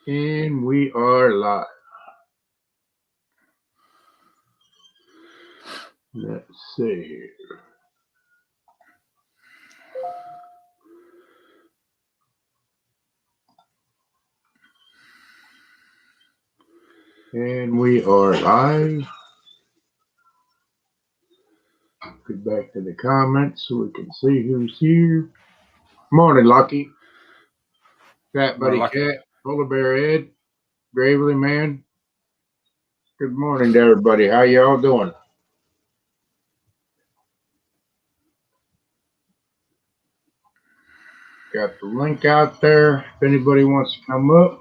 And we are live. Let's see here. And we are live. Get back to the comments so we can see who's here. Morning, Lucky. Fat Buddy Cat, Polar Bear Ed, Gravely Man. Good morning to everybody. How y'all doing? Got the link out there if anybody wants to come up.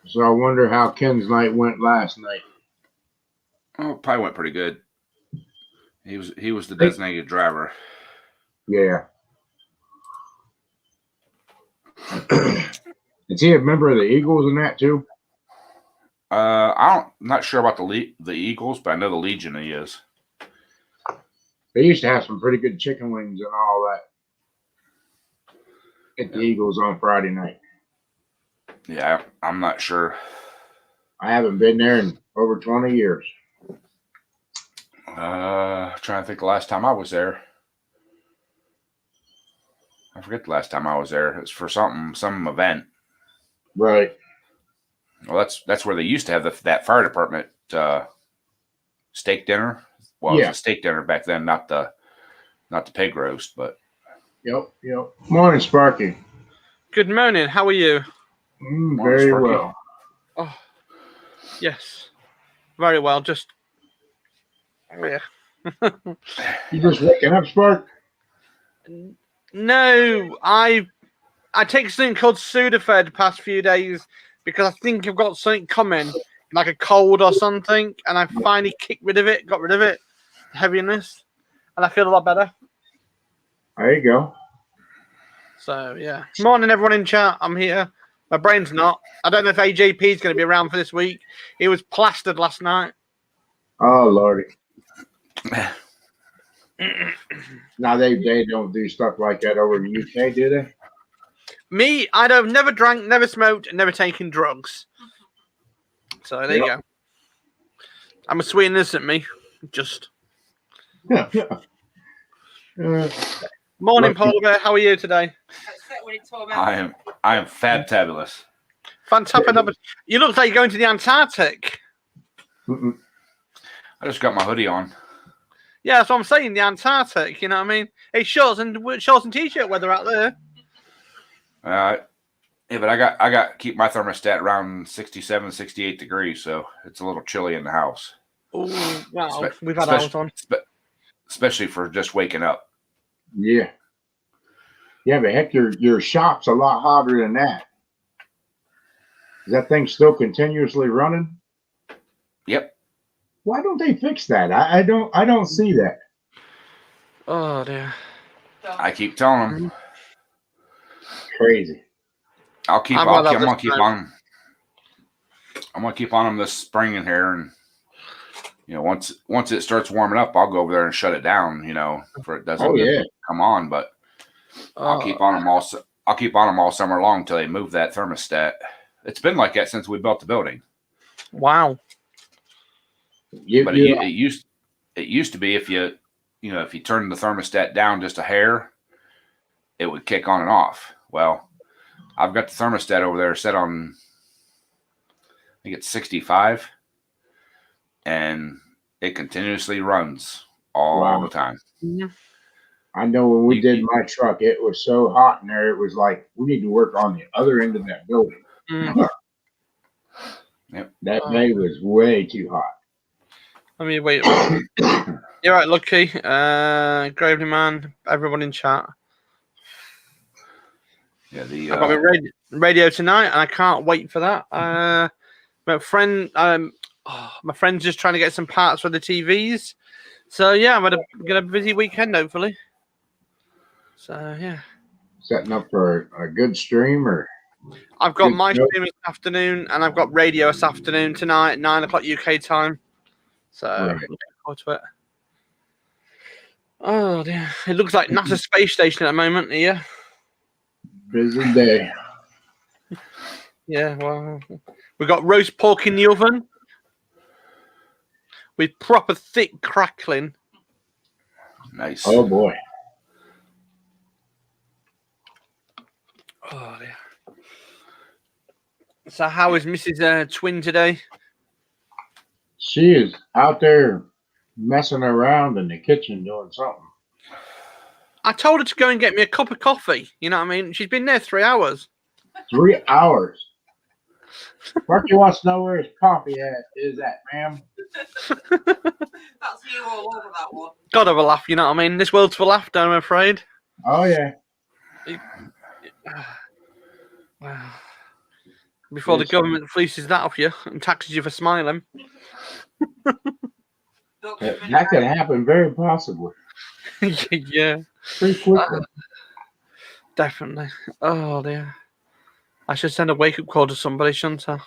So I wonder how Ken's night went last night. Oh, probably went pretty good. He was the designated driver. Yeah. Is he a member of the Eagles and that too? I'm not sure about the Eagles, but I know the Legion he is. They used to have some pretty good chicken wings and all that at the Eagles on Friday night. Yeah, I'm not sure. I haven't been there in over 20 years. Trying to think the last time I was there. I forget the last time I was there. It was for some event. Right. Well, that's where they used to have that fire department steak dinner. Well, it was a steak dinner back then, not the pig roast, but. Yep. Morning, Sparky. Good morning. How are you? Very well. Oh, yes, very well. Just yeah. You just waking up, Spark? No, I take something called Sudafed the past few days because I think I've got something coming, like a cold or something, and I finally got rid of it, heaviness, and I feel a lot better. There you go. So yeah. Morning, everyone in chat. I'm here. My brain's not. I don't know if AJP is going to be around for this week. He was plastered last night. Oh Lordy. Now they don't do stuff like that over in the UK, do they? Me, I've never drank, never smoked, and never taken drugs. So there you go. I'm a sweet innocent me. Just. Morning, Polar Bear. How are you today? I am fantabulous. Fantastic. You look like you're going to the Antarctic. I just got my hoodie on. Yeah, that's what I'm saying. The Antarctic. You know what I mean? It's shorts and t-shirt weather out there. Yeah, but I got keep my thermostat around 67, 68 degrees, so it's a little chilly in the house. Oh wow, we've had ours on. Especially for just waking up. Yeah. Yeah, but heck, your shop's a lot hotter than that. Is that thing still continuously running? Yep. Why don't they fix that? I don't see that. Oh dear. I keep telling them. Crazy. I'm gonna keep on them this spring in here, and once it starts warming up, I'll go over there and shut it down. For it doesn't come on, but I'll keep on them all summer long until they move that thermostat. It's been like that since we built the building. Wow. It used to be if you turn the thermostat down just a hair, it would kick on and off. Well, I've got the thermostat over there set on, I think it's 65, and it continuously runs all the time. Mm-hmm. I know when we did my truck, it was so hot in there. It was like we need to work on the other end of that building. Yep. That day was way too hot. Let me wait. You're right, Lucky. Gravely Man, everyone in chat. Yeah, I've got my radio tonight, and I can't wait for that. My friend's just trying to get some parts for the TVs. So yeah, I'm gonna get a busy weekend, hopefully. So yeah. Setting up for a good stream, or I've got my stream this afternoon, and I've got radio this afternoon tonight at 9 o'clock UK time. So looking forward to it. Oh dear. It looks like NASA space station at the moment here. Busy day. Yeah, well, we got roast pork in the oven with proper thick crackling. Nice. Oh boy. Oh dear. So how is Mrs. Twin today? She is out there messing around in the kitchen doing something. I told her to go and get me a cup of coffee. You know what I mean? She's been there 3 hours. 3 hours. Marky wants to know where his coffee is at, ma'am. That's you all over that one. Gotta have a laugh, you know what I mean? This world's for laughter, I'm afraid. Oh yeah. Wow. Before the government fleeces that off you and taxes you for smiling. That could happen very possibly. Yeah, Pretty quickly. definitely. Oh dear. I should send a wake-up call to somebody, shouldn't I?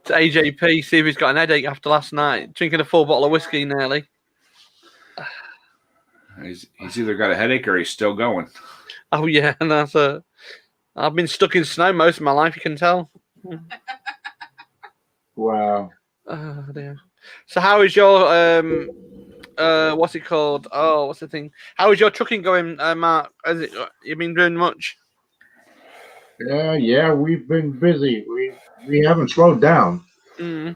To AJP, see if he's got an headache after last night. Drinking a full bottle of whiskey nearly. He's either got a headache or he's still going. Oh yeah, and that's it. I've been stuck in snow most of my life, you can tell. Wow. Oh dear. So how is your what's it called? Oh, what's the thing? How is your trucking going, Mark? Has it you been doing much? Yeah, we've been busy. We haven't slowed down. Mm.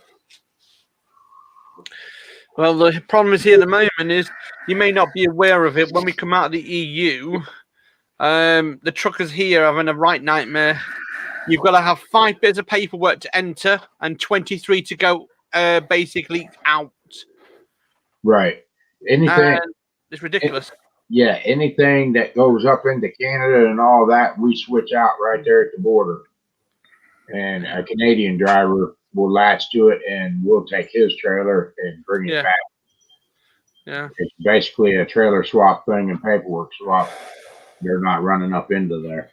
Well, the problem is here at the moment is you may not be aware of it. When we come out of the EU, the truckers here are having a right nightmare. You've got to have 5 bits of paperwork to enter and 23 to go basically out. Right. Anything. It's ridiculous. Yeah, anything that goes up into Canada and all that, we switch out right there at the border. And a Canadian driver will latch to it and we'll take his trailer and bring it back. Yeah. It's basically a trailer swap thing and paperwork swap. They're not running up into there.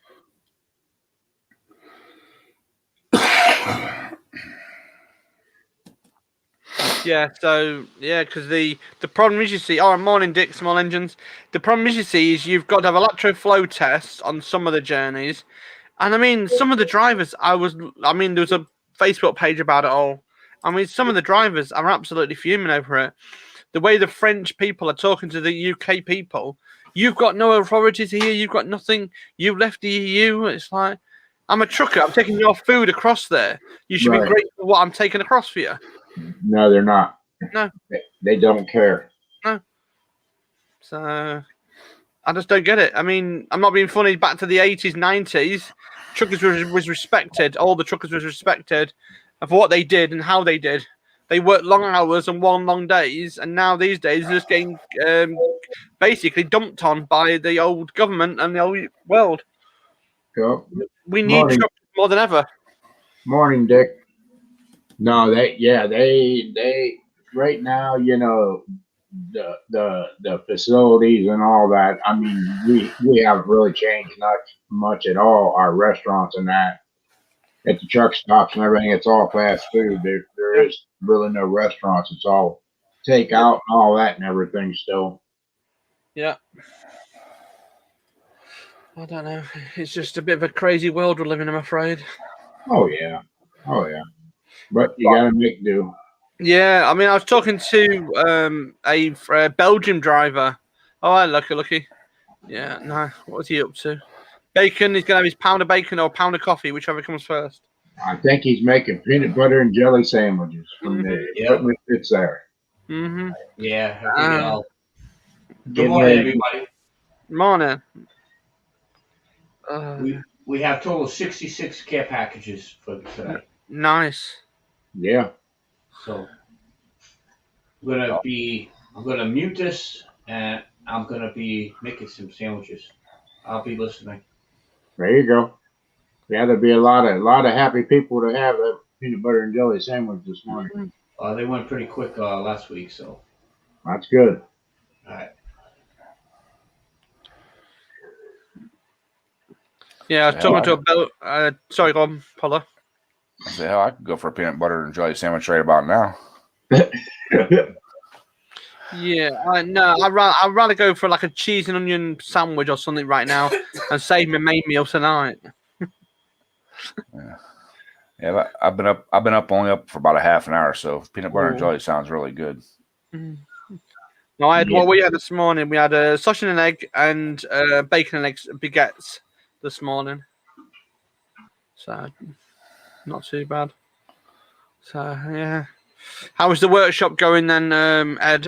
Yeah, so yeah, because the problem is, you see, morning Dick, Small Engines. The problem is, you see, is you've got to have electro flow tests on some of the journeys, and I mean, some of the drivers, there was a Facebook page about it all. I mean, some of the drivers are absolutely fuming over it. The way the French people are talking to the UK people, you've got no authorities here, you've got nothing, you've left the EU. It's like, I'm a trucker, I'm taking your food across there. You should be grateful for what I'm taking across for you. No, they're not. No. They don't care. No. So, I just don't get it. I mean, I'm not being funny. Back to the 80s, 90s, truckers was respected. All the truckers was respected for what they did and how they did. They worked long hours and long days, and now these days they're just getting basically dumped on by the old government and the old world. Yep. We need truckers more than ever. Morning, Dick. No, they right now, you know, the facilities and all that. I mean, we haven't really changed much at all. Our restaurants and that at the truck stops and everything, it's all fast food. There is really no restaurants. It's all takeout and all that and everything still. Yeah. I don't know. It's just a bit of a crazy world we're living in, I'm afraid. Oh yeah. But you gotta make do. Yeah, I mean, I was talking to a Belgian driver. Oh, hi, lucky. Yeah, no. What was he up to? Bacon. He's gonna have his pound of bacon or a pound of coffee, whichever comes first. I think he's making peanut butter and jelly sandwiches from the equipment that's there. Mm-hmm. Yeah. Good morning, everybody. Morning. We have total 66 care packages for today. Nice. Yeah. So I'm gonna mute this and I'm gonna be making some sandwiches. I'll be listening. There you go. Yeah, there'll be a lot of happy people to have a peanut butter and jelly sandwich this morning. They went pretty quick last week, so that's good. All right. Yeah, I was talking to a sorry, go on, Paula. I said, hell, I could go for a peanut butter and jelly sandwich right about now. Yeah, no, I'd rather go for like a cheese and onion sandwich or something right now and save my main meal tonight. Yeah, but I've been up only up for about a half an hour, so peanut butter and Ooh. jelly sounds really good. No, I had Yeah. what we had this morning. We had a sausage and an egg and bacon and eggs baguettes this morning. So not too bad. So yeah, how was the workshop going then, Ed?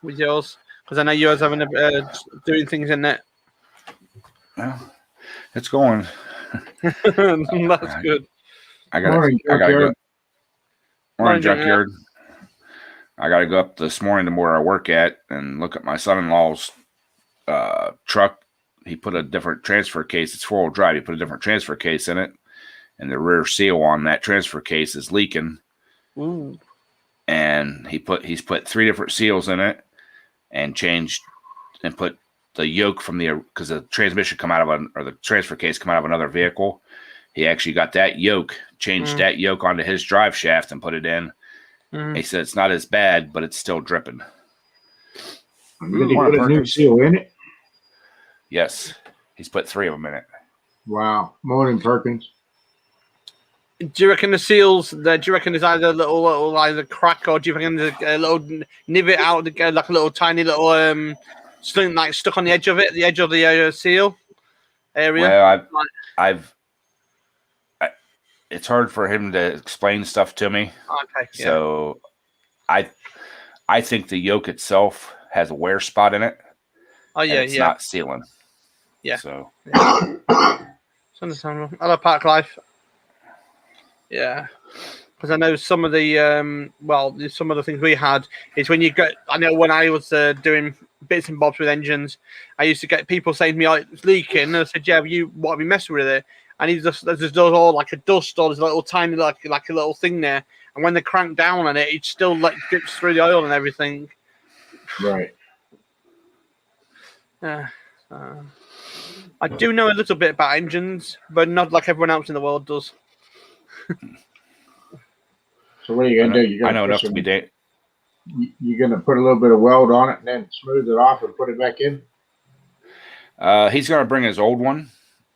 With yours, because I know you was having doing things in it. Well, it's going. That's good. I gotta Morning, go. Junkyard. Morning, Morning, Junkyard. junkyard. I gotta go up this morning to where I work at and look at my son-in-law's truck. He put a different transfer case. It's 4-wheel drive. He put a different transfer case in it, and the rear seal on that transfer case is leaking. Ooh. And he's put 3 different seals in it, and changed and put the yoke from because the transmission or the transfer case come out of another vehicle. He actually got that yoke, changed that yoke onto his drive shaft and put it in. He said it's not as bad, but it's still dripping. Did he put a new seal in it? Yes, he's put 3 of them in it. Wow. Morning, Perkins. Do you reckon the seals? Do you reckon there's either a little either crack, or do you reckon there's a little nivet out, like a little tiny little something like stuck on the edge of it, the edge of the seal area? Well, it's hard for him to explain stuff to me. Okay. Yeah. So, I think the yoke itself has a wear spot in it. Oh yeah, it's not sealing. Yeah. So it's understandable. Hello, Park Life. Yeah, because I know some of the some of the things we had is when you get. I know when I was doing bits and bobs with engines, I used to get people saying to me, "Oh, it's leaking," and I said, "Yeah, what have you messing with it?" And he just there's all like a dust or there's a little tiny like a little thing there, and when they crank down on it, it still like drips through the oil and everything. Right. I do know a little bit about engines, but not like everyone else in the world does. So what are you gonna do? I know enough to be dating. You're gonna put a little bit of weld on it and then smooth it off and put it back in? He's gonna bring his old one,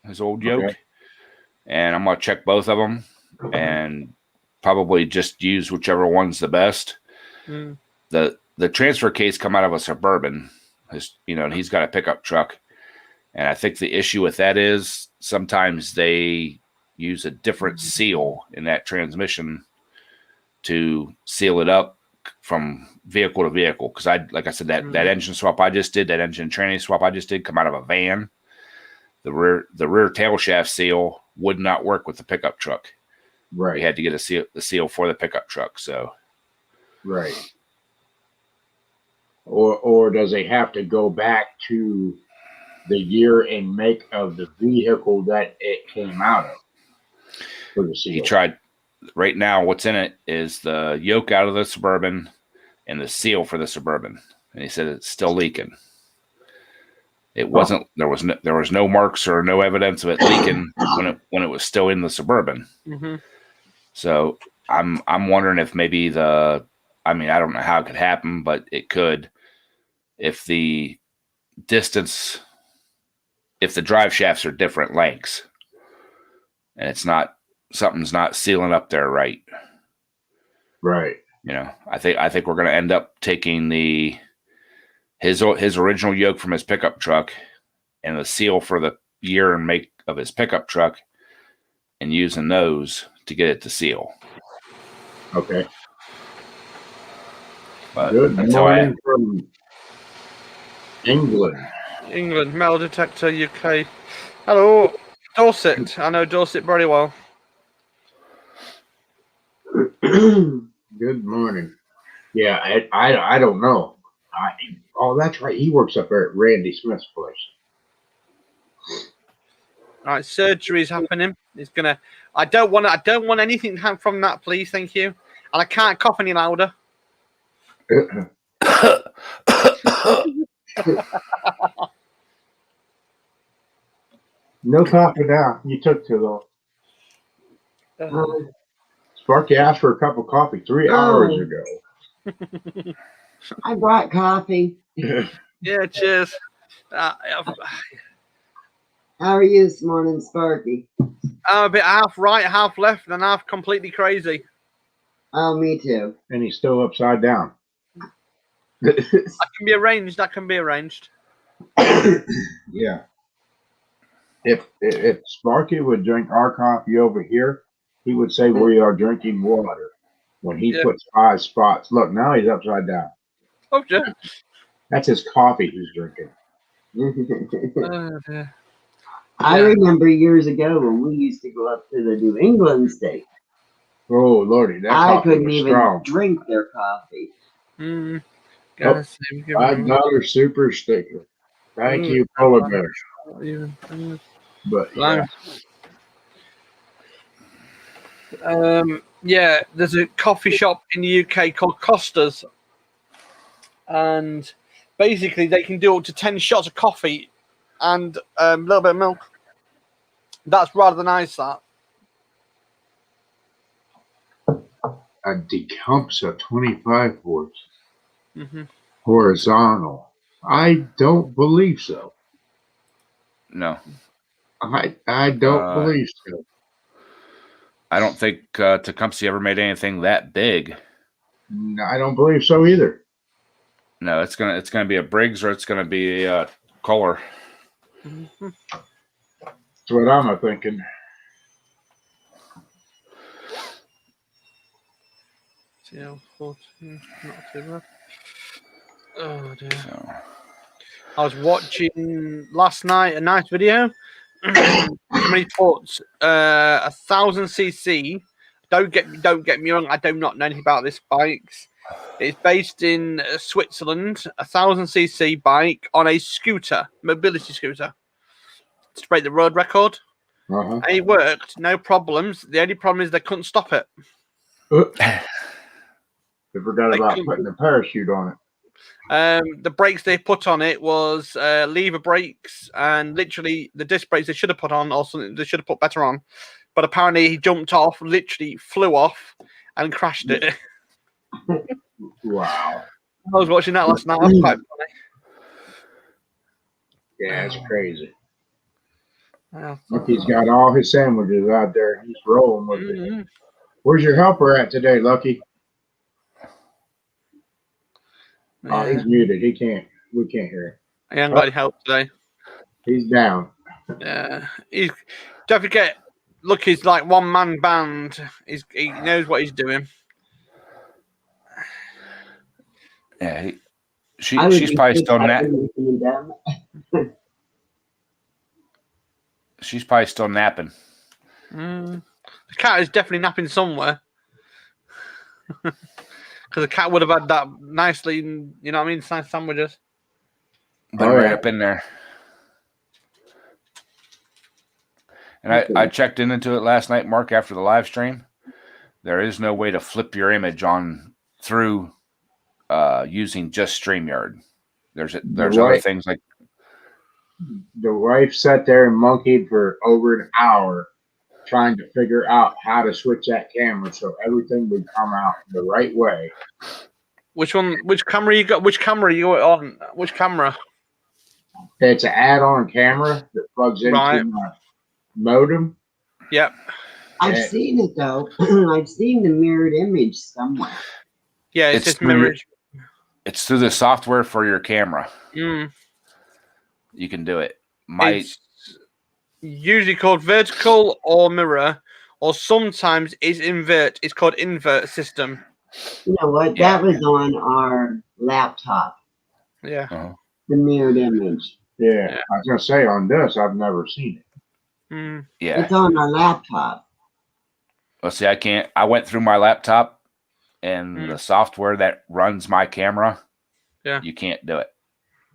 his old yoke, Okay. and I'm gonna check both of them and probably just use whichever one's the best. The transfer case come out of a Suburban, and he's got a pickup truck, and I think the issue with that is sometimes they use a different seal in that transmission to seal it up from vehicle to vehicle. Because like I said, that engine swap I just did, that engine training swap I just did, come out of a van. The rear tail shaft seal would not work with the pickup truck. Right. We had to get the seal for the pickup truck. So right. Or does it have to go back to the year and make of the vehicle that it came out of for the seal? he tried. Right now, what's in it is the yoke out of the Suburban and the seal for the Suburban, and he said it's still leaking. It wasn't. There was no marks or no evidence of it leaking when it was still in the Suburban. Mm-hmm. So I'm wondering if maybe I don't know how it could happen, but it could. If the distance, if the drive shafts are different lengths, and something's not sealing up there right. Right. I think we're going to end up taking his original yoke from his pickup truck and the seal for the year and make of his pickup truck and using those to get it to seal. Okay. But Good that's how morning from England. Metal Detector UK. Hello, Dorset. I know Dorset very well. Good morning. Yeah, I don't know. That's right. He works up there at Randy Smith's place. All right, surgery's happening. It's gonna. I don't want anything to happen from that, please. Thank you. And I can't cough any louder. No coffee now. You took too long. Sparky asked for a cup of coffee 3 hours ago. I brought coffee. Yeah, cheers. Uh, How are you this morning, Sparky? I'm a bit half right, half left, and half completely crazy. Oh, me too. And he's still upside down. That can be arranged. That can be arranged. Yeah. If Sparky would drink our coffee over here, he would say we are drinking water. When he Yeah. puts 5 spots, look, now he's upside down. Oh, yeah. That's his coffee he's drinking. Oh, dear. I Yeah. remember years ago when we used to go up to the New England state. Oh Lordy, that I coffee couldn't was even strong. drink their coffee. Mm. Oh, Gotta say, give me $5 super sticker. Thank Mm. you, Polar Bear. even. But yeah, Yeah, there's a coffee shop in the UK called Costa's, and basically they can do up to 10 shots of coffee and a little bit of milk. That's rather nice. That. a Tecumseh 25 volts Mm-hmm. horizontal. I don't believe so. No, I don't believe so. I don't think Tecumseh ever made anything that big. No, I don't believe so either. No, it's gonna be a Briggs or it's gonna be a Kohler. Mm-hmm. That's what I'm thinking. Yeah, 14, not too bad. Oh dear. So, I was watching last night a nice video. Somebody put 1000cc. Don't get me wrong. I do not know anything about this bikes. It's based in Switzerland. 1000cc bike on a scooter, mobility scooter, to break the road record. Uh-huh. And it worked, no problems. The only problem is they couldn't stop it. They forgot about putting the parachute on it. The brakes they put on it was lever brakes, and literally the disc brakes they should have put on, or something they should have put better on. But apparently he jumped off, literally flew off, and crashed it. Wow. I was watching that last night. That was quite funny. Yeah, it's crazy. Yeah. Look, he's got all his sandwiches out there. He's rolling with it. Mhm. Where's your helper at today, Lucky? Oh, Yeah. he's muted. We can't hear He ain't got any help today. him. He's down. Yeah. Don't forget, look, he's like one man band. He knows what he's doing. yeah, I would she's be probably sick still if I nap. couldn't see them. She's probably still napping. The cat is definitely napping somewhere. Because the cat would have had that nicely, you know what I mean? Nice sandwiches. Been Oh, right yeah. up in there. And I checked into it last night, Mark, after the live stream. There is no way to flip your image on through using just StreamYard. There's other Right. things like The wife sat there and monkeyed for over an hour trying to figure out how to switch that camera so everything would come out the right way. Which one? Which camera you got? Which camera you got on? Which camera? It's an add-on camera that plugs into Right. my modem. Yep. I've Yeah. seen it though. I've seen the mirrored image somewhere. Yeah, it's It's just through mirrored. it's through the software for your camera. Mm. You can do it. It's usually called vertical or mirror, or sometimes it's invert. It's called invert system. You know what? Yeah. That was on our laptop, Yeah. the mirrored image. Yeah, I was gonna say on this, I've never seen it. Mm. Yeah. It's on our laptop. Let's see, I went through my laptop and Mm. the software that runs my camera. Yeah. You can't do it.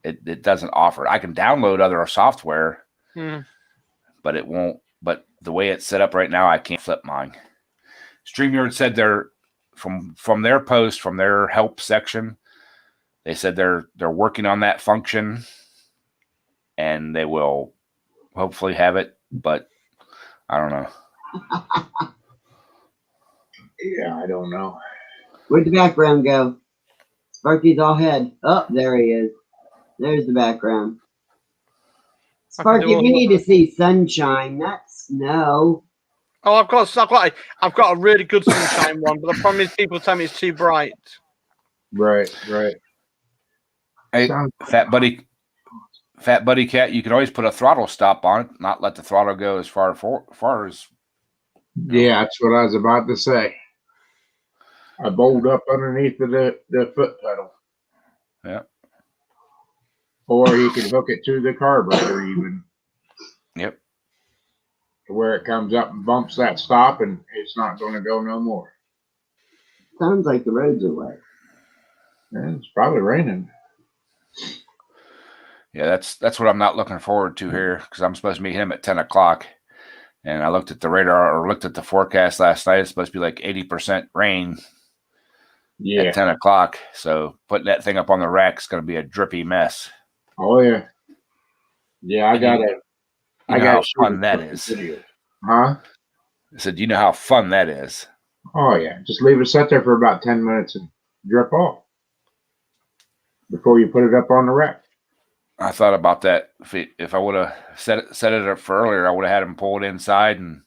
It doesn't offer it. I can download other software, Mm. but it won't. But the way it's set up right now, I can't flip mine. StreamYard said they're from their post, from their help section, they said they're working on that function and they will hopefully have it, but I don't know. Yeah, I don't know. Where'd the background go? Sparky's all head. Oh, there he is. There's the background. Sparky, we need to see sunshine, not snow. Oh, I've got a really good sunshine one, but the problem is people tell me it's too bright. Right. Hey, Sounds- fat buddy cat, you could always put a throttle stop on it, not let the throttle go as far as. Yeah, that's what I was about to say. I bowled up underneath the foot pedal. Yeah. Or you could hook it to the carburetor even. Yep. To where it comes up and bumps that stop and it's not going to go no more. Sounds like the roads are wet. Yeah, it's probably raining. Yeah, that's what I'm not looking forward to here because I'm supposed to meet him at 10 o'clock. And I looked at the radar or looked at the forecast last night. It's supposed to be like 80% rain Yeah. at 10 o'clock. So putting that thing up on the rack is going to be a drippy mess. Oh yeah. Yeah, I got it. You know how fun that is. Huh? I said, you know how fun that is. Oh yeah. Just leave it set there for about 10 minutes and drip off before you put it up on the rack. I thought about that. If I would have set it up for earlier, I would have had him pull it inside and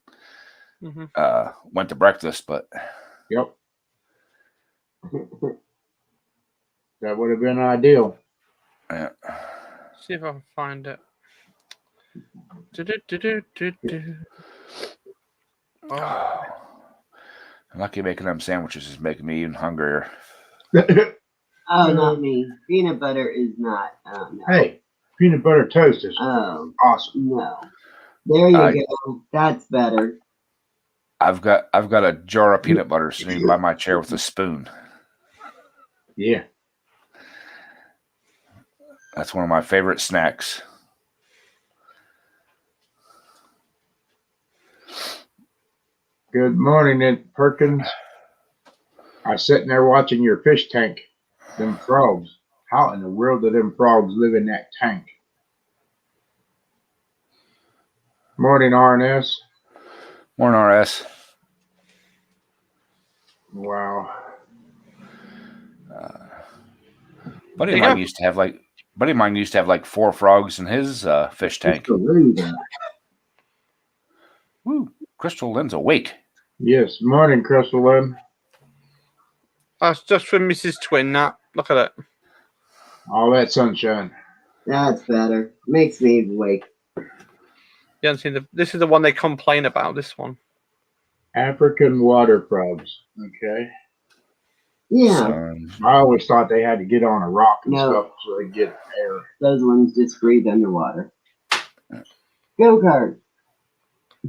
went to breakfast. But Yep. That would have been ideal. yeah. See if I can find it. Oh. Lucky making them sandwiches is making me even hungrier. Oh, not me. Peanut butter is not. Oh, no. Hey, peanut butter toast is Oh, awesome. no. There you go. That's better. I've got a jar of peanut butter sitting by my chair with a spoon. Yeah. That's one of my favorite snacks. Good morning, Ed Perkins. I was sitting there watching your fish tank. Them frogs. How in the world do them frogs live in that tank? Morning, RNS. Morning, RS. Wow. Buddy of mine used to have like 4 frogs in his fish tank. Woo! Crystal Lynn's awake. Yes. Morning, Crystal Lynn. That's just for Mrs. Twin. That look at it. All that sunshine. That's better. Makes me awake. You haven't seen this is the one they complain about. This one. African water frogs. Okay. Yeah, I always thought they had to get on a rock and No. stuff so they get air. those ones just breathe underwater. Go kart.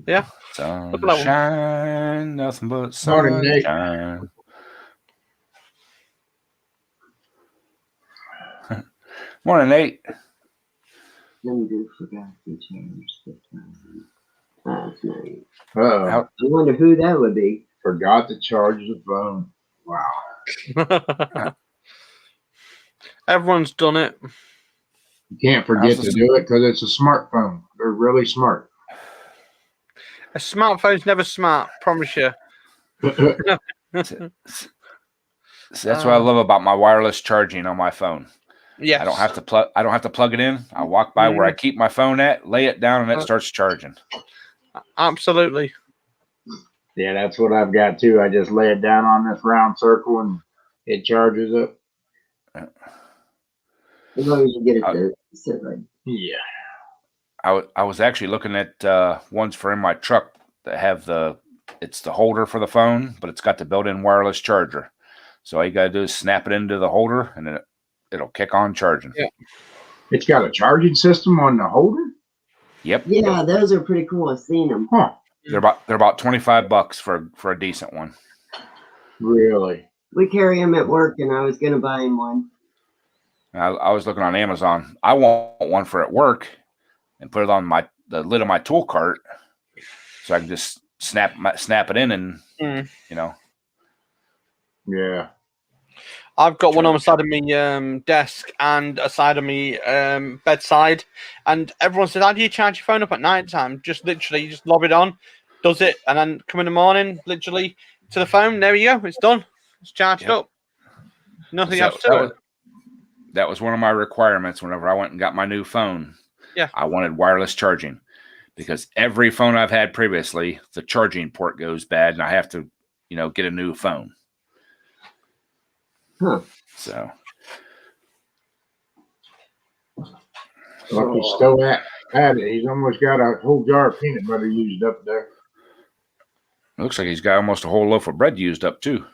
Yeah. Look at that one. Sunshine, nothing but Morning, Nick. sunshine. Morning, Nate. Them just forgot to change the time. That's nice. Uh-oh. I wonder who that would be. Forgot to charge the phone. Wow. Everyone's done it. You can't forget to do it because it's a smartphone. They're really smart. A smartphone's never smart. Promise you. So that's what I love about my wireless charging on my phone. Yes. I don't have to plug it in. I walk by where I keep my phone at, lay it down, and it starts charging. Absolutely. Yeah, that's what I've got too. I just lay it down on this round circle and it charges up. As long as you get it to sit right. Yeah. I was actually looking at ones for in my truck that have it's the holder for the phone, but it's got the built-in wireless charger. So all you gotta do is snap it into the holder, and then it'll kick on charging. Yeah. It's got a charging system on the holder? Yep. Yeah, those are pretty cool. I've seen them. Huh. They're about $25 for a decent one. Really? We carry them at work, and I was going to buy him one. I was looking on Amazon. I want one for at work and put it on the lid of my tool cart, so I can just snap it in and you know. Yeah. I've got one on the side of me desk and a side of me bedside, and everyone says, "How do you charge your phone up at night time?" Just literally, you just lob it on, does it, and then come in the morning, literally to the phone. There you go, it's done. It's charged up. Nothing else to it. that was one of my requirements whenever I went and got my new phone. Yeah. I wanted wireless charging because every phone I've had previously, the charging port goes bad and I have to, get a new phone. Huh. So Lucky's still at it. He's almost got a whole jar of peanut butter used up there. looks like he's got almost a whole loaf of bread used up too.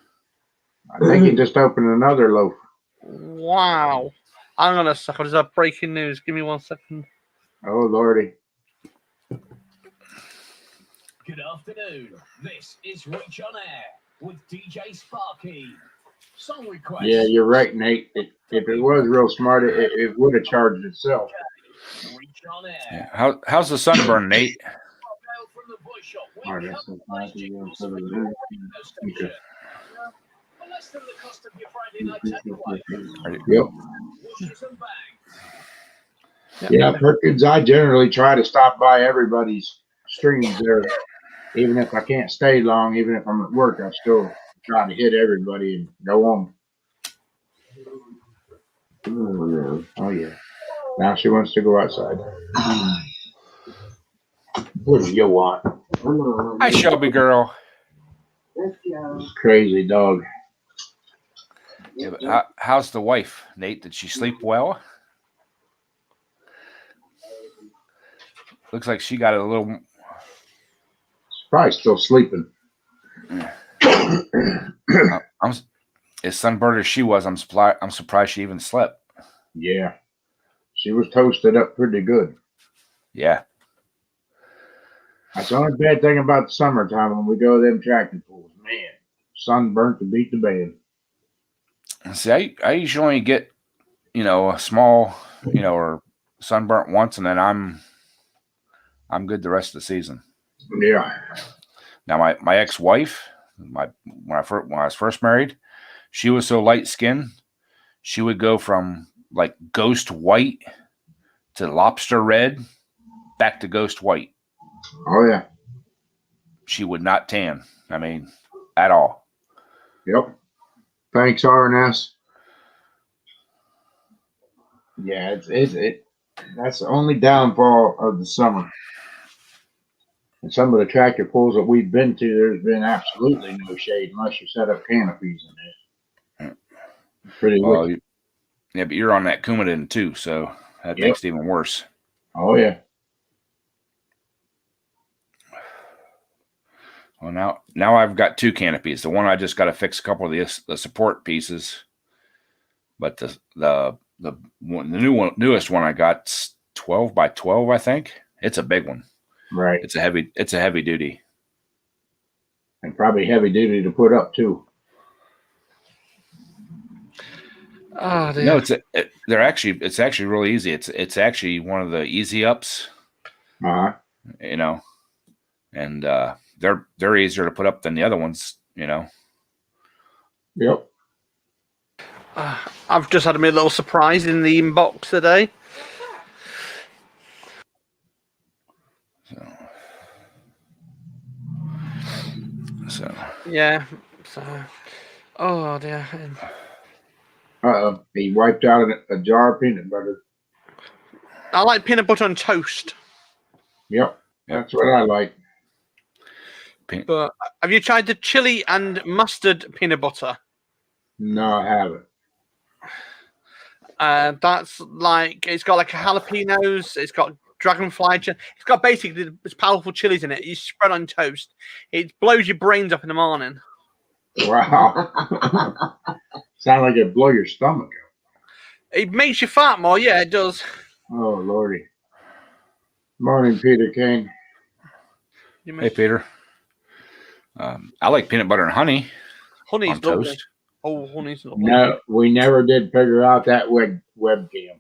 I think he just opened another loaf. Wow. I'm going to suck. I just have breaking news. Give me 1 second. Oh, Lordy. Good afternoon. This is Reach on Air with DJ Sparky. Song request. Yeah, you're right, Nate. If it was real smart, it would have charged itself. Reach on Air. Yeah. How's the sunburn, Nate? From the bush shop. All right, that's so fine. Okay. For less than the cost of your Friday night takeaway. Yep. Washes and bags. Yeah, Perkins, I generally try to stop by everybody's streams there. Even if I can't stay long, even if I'm at work, I still try to hit everybody and go on. Oh, no. Oh, yeah. Now she wants to go outside. What do you want? Come on. Hi, Shelby girl. Let's go. Crazy dog. Yeah, but how's the wife, Nate? Did she sleep well? Looks like she got a little. Probably still sleeping. I'm as sunburned as she was. I'm surprised she even slept. Yeah. She was toasted up pretty good. Yeah. That's the only bad thing about the summertime when we go to them tractor pools. Man, sunburnt to beat the band. See, I usually only get, a small, or sunburnt once, and then I'm good the rest of the season. Yeah. Now my ex-wife, when I was first married, she was so light skinned, she would go from like ghost white to lobster red, back to ghost white. Oh, yeah. She would not tan. I mean, at all. Yep. Thanks, RNS. Yeah, that's the only downfall of the summer. And some of the tractor pools that we've been to, there's been absolutely no shade unless you set up canopies in there. Pretty Well, wicked. yeah, but you're on that Coumadin too, so that makes it even worse. Oh, yeah. Well, now I've got two canopies. The one I just got to fix a couple of the support pieces, but the newest one I got 12 by 12. I think it's a big one. Right. It's a heavy duty, And probably heavy duty to put up, too. Oh, dear. No, it's actually really easy. It's actually one of the easy ups, Uh-huh. and they're easier to put up than the other ones, Yep. I've just had a little surprise in the inbox today. So Yeah. So, oh dear. He wiped out a jar of peanut butter. I like peanut butter on toast. Yep. That's what I like. But have you tried the chili and mustard peanut butter? No, I haven't. That's like, it's got like a jalapenos, it's got dragonfly, it's got basically this powerful chilies in it. You spread on toast. It blows your brains up in the morning. Wow. Sound like it'd blow your stomach out. It makes you fart more. Yeah, it does. Oh, Lordy. Morning, Peter King. hey, Peter. I like peanut butter and honey Honey's on lovely. toast. Oh, honey's lovely. No, we never did figure out that webcam.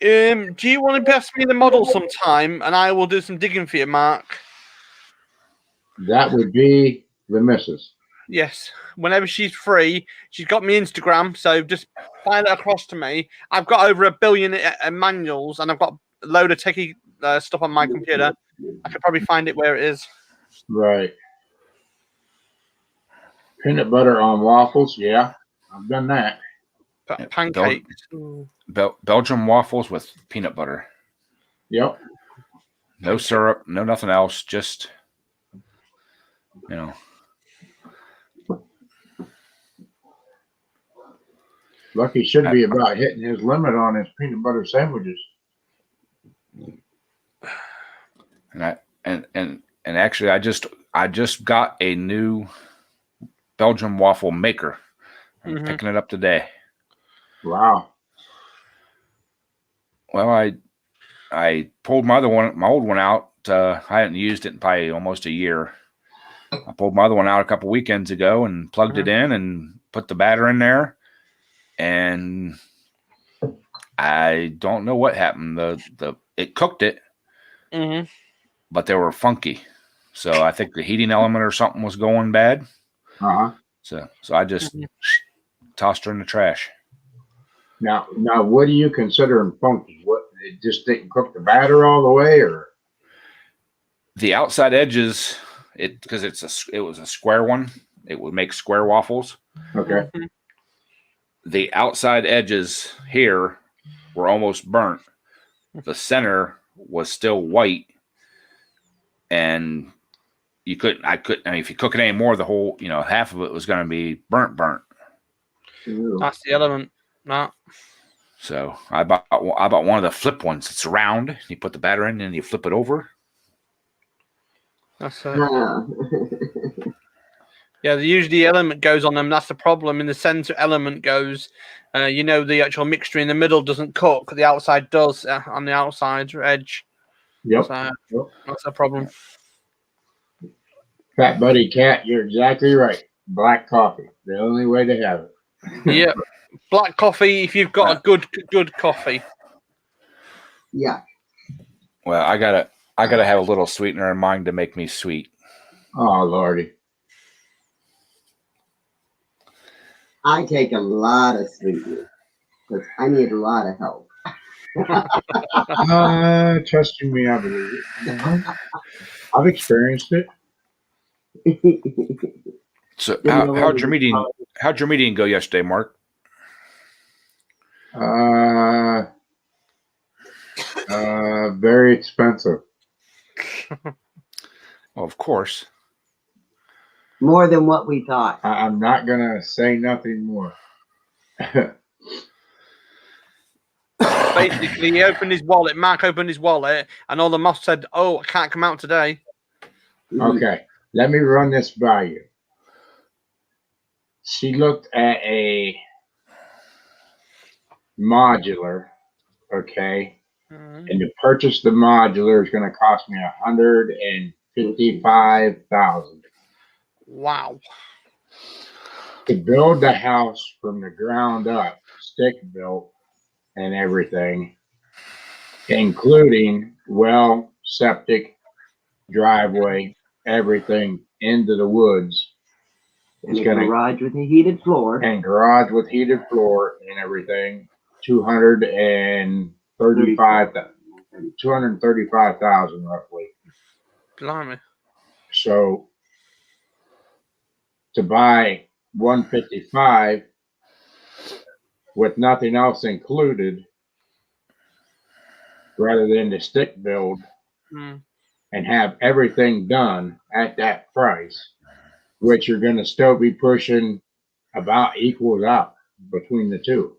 Do you want to pass me the model sometime, and I will do some digging for you, Mark? That would be the missus. Yes, whenever she's free. She's got me Instagram, so just find it across to me. I've got over 1 billion manuals, and I've got a load of techie stuff on my computer. I could probably find it where it is. Right. Peanut butter on waffles, yeah. I've done that. Yeah, Pancakes. Ooh. Belgian waffles with peanut butter. Yep. No syrup, no nothing else. Just, Lucky should be about hitting his limit on his peanut butter sandwiches. And actually, I just got a new Belgian waffle maker. I'm Mhm. picking it up today. Wow. Well, I pulled my old one out. I hadn't used it in probably almost a year. I pulled my other one out a couple weekends ago and plugged it in and put the batter in there. And I don't know what happened. It cooked it, Mhm. but they were funky. So I think the heating element or something was going bad. Uh-huh. So I just tossed her in the trash. Now, what do you consider funky? What, it just didn't cook the batter all the way, or? The outside edges, because it was a square one. It would make square waffles. Okay. The outside edges here were almost burnt. The center was still white, and I mean, if you cook it anymore, the whole, half of it was going to be burnt. Ew. That's the element. No. So I bought one of the flip ones. It's round. You put the batter in, and you flip it over. That's it. Ah. Yeah, usually the element goes on them. That's the problem. In the center element goes. The actual mixture in the middle doesn't cook. The outside does on the outside edge. Yep. So Yep. that's a problem. Fat Buddy Cat, you're exactly right. Black coffee, the only way to have it. Yeah, black coffee. If you've got a good coffee. Yeah. Well, I gotta have a little sweetener in mine to make me sweet. Oh, Lordy. I take a lot of sweetness because I need a lot of help. Trusting me, I believe it. I've experienced it. So how'd your meeting go yesterday, Mark? Very expensive. Well, of course. More than what we thought. I'm not gonna say nothing more. Basically, he opened his wallet. Mark opened his wallet, and all the moths said, "Oh, I can't come out today." Okay, let me run this by you. She looked at a modular, okay, and to purchase the modular is going to cost me $155,000. Wow. To build the house from the ground up, stick built and everything, including well, septic, driveway, everything into the woods. And a garage with a heated floor. And garage with heated floor and everything. $235,000 roughly. Blimey. So to buy 155 with nothing else included, rather than the stick build and have everything done at that price, which you're going to still be pushing about equals out between the two.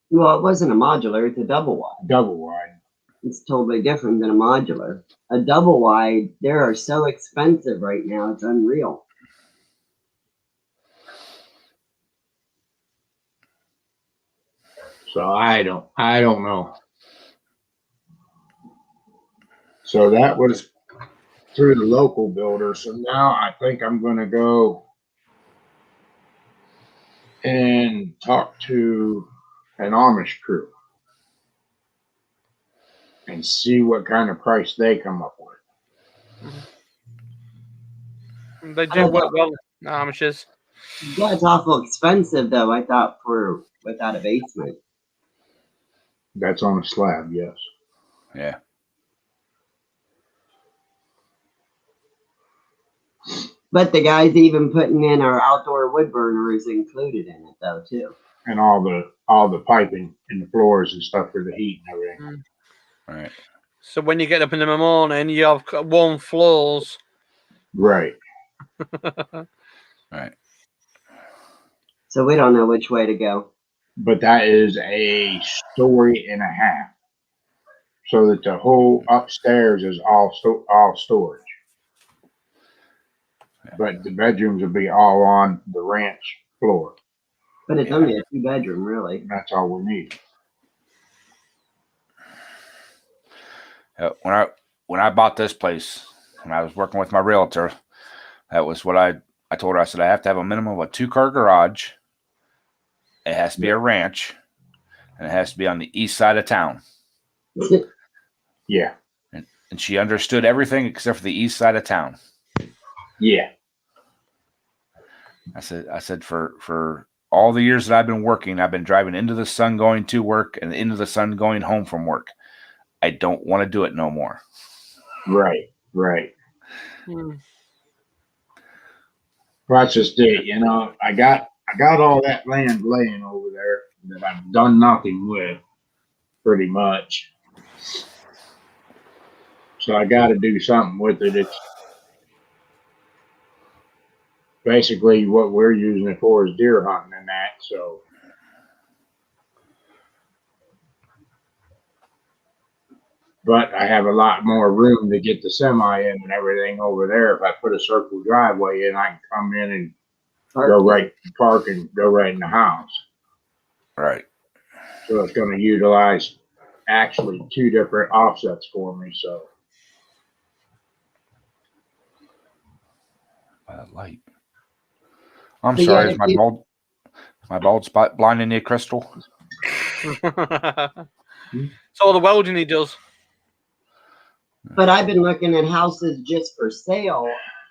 Well, it wasn't a modular, it's a double wide. Double wide. It's totally different than a modular. A double wide, they are so expensive right now, it's unreal. So I don't know. So that was through the local builder. So now I think I'm going to go and talk to an Amish crew and see what kind of price they come up with. They do work well, Amishes. Yeah, it's awful expensive though, I thought, for without a basement. That's on a slab, yes. Yeah. But the guy's even putting in our outdoor wood burner is included in it though too. And all the piping in the floors and stuff for the heat and everything. Right. So when you get up in the morning, you have warm floors. Right. Right. So we don't know which way to go. But that is a story and a half. So that the whole upstairs is all storage. But the bedrooms will be all on the ranch floor. But it's only a 2-bedroom, really. That's all we need. When I bought this place, when I was working with my realtor, that was what I told her. I said I have to have a minimum of a 2-car garage. It has to be a ranch, and it has to be on the east side of town. Yeah. And she understood everything except for the east side of town. Yeah. I said for all the years that I've been working, I've been driving into the sun going to work and into the sun going home from work. I don't want to do it no more. Right. Right. Hmm. Well, that's just it. You know, I got all that land laying over there that I've done nothing with, pretty much. So I got to do something with it. It's basically what we're using it for is deer hunting and that. So, but I have a lot more room to get the semi in and everything over there. If I put a circle driveway in, I can come in and go right park and go right in the house. Right. So it's going to utilize actually 2 different offsets for me. So Light. I'm But sorry. yeah, Is my bald spot blinding you, Crystal? It's all the welding he does. But I've been looking at houses just for sale,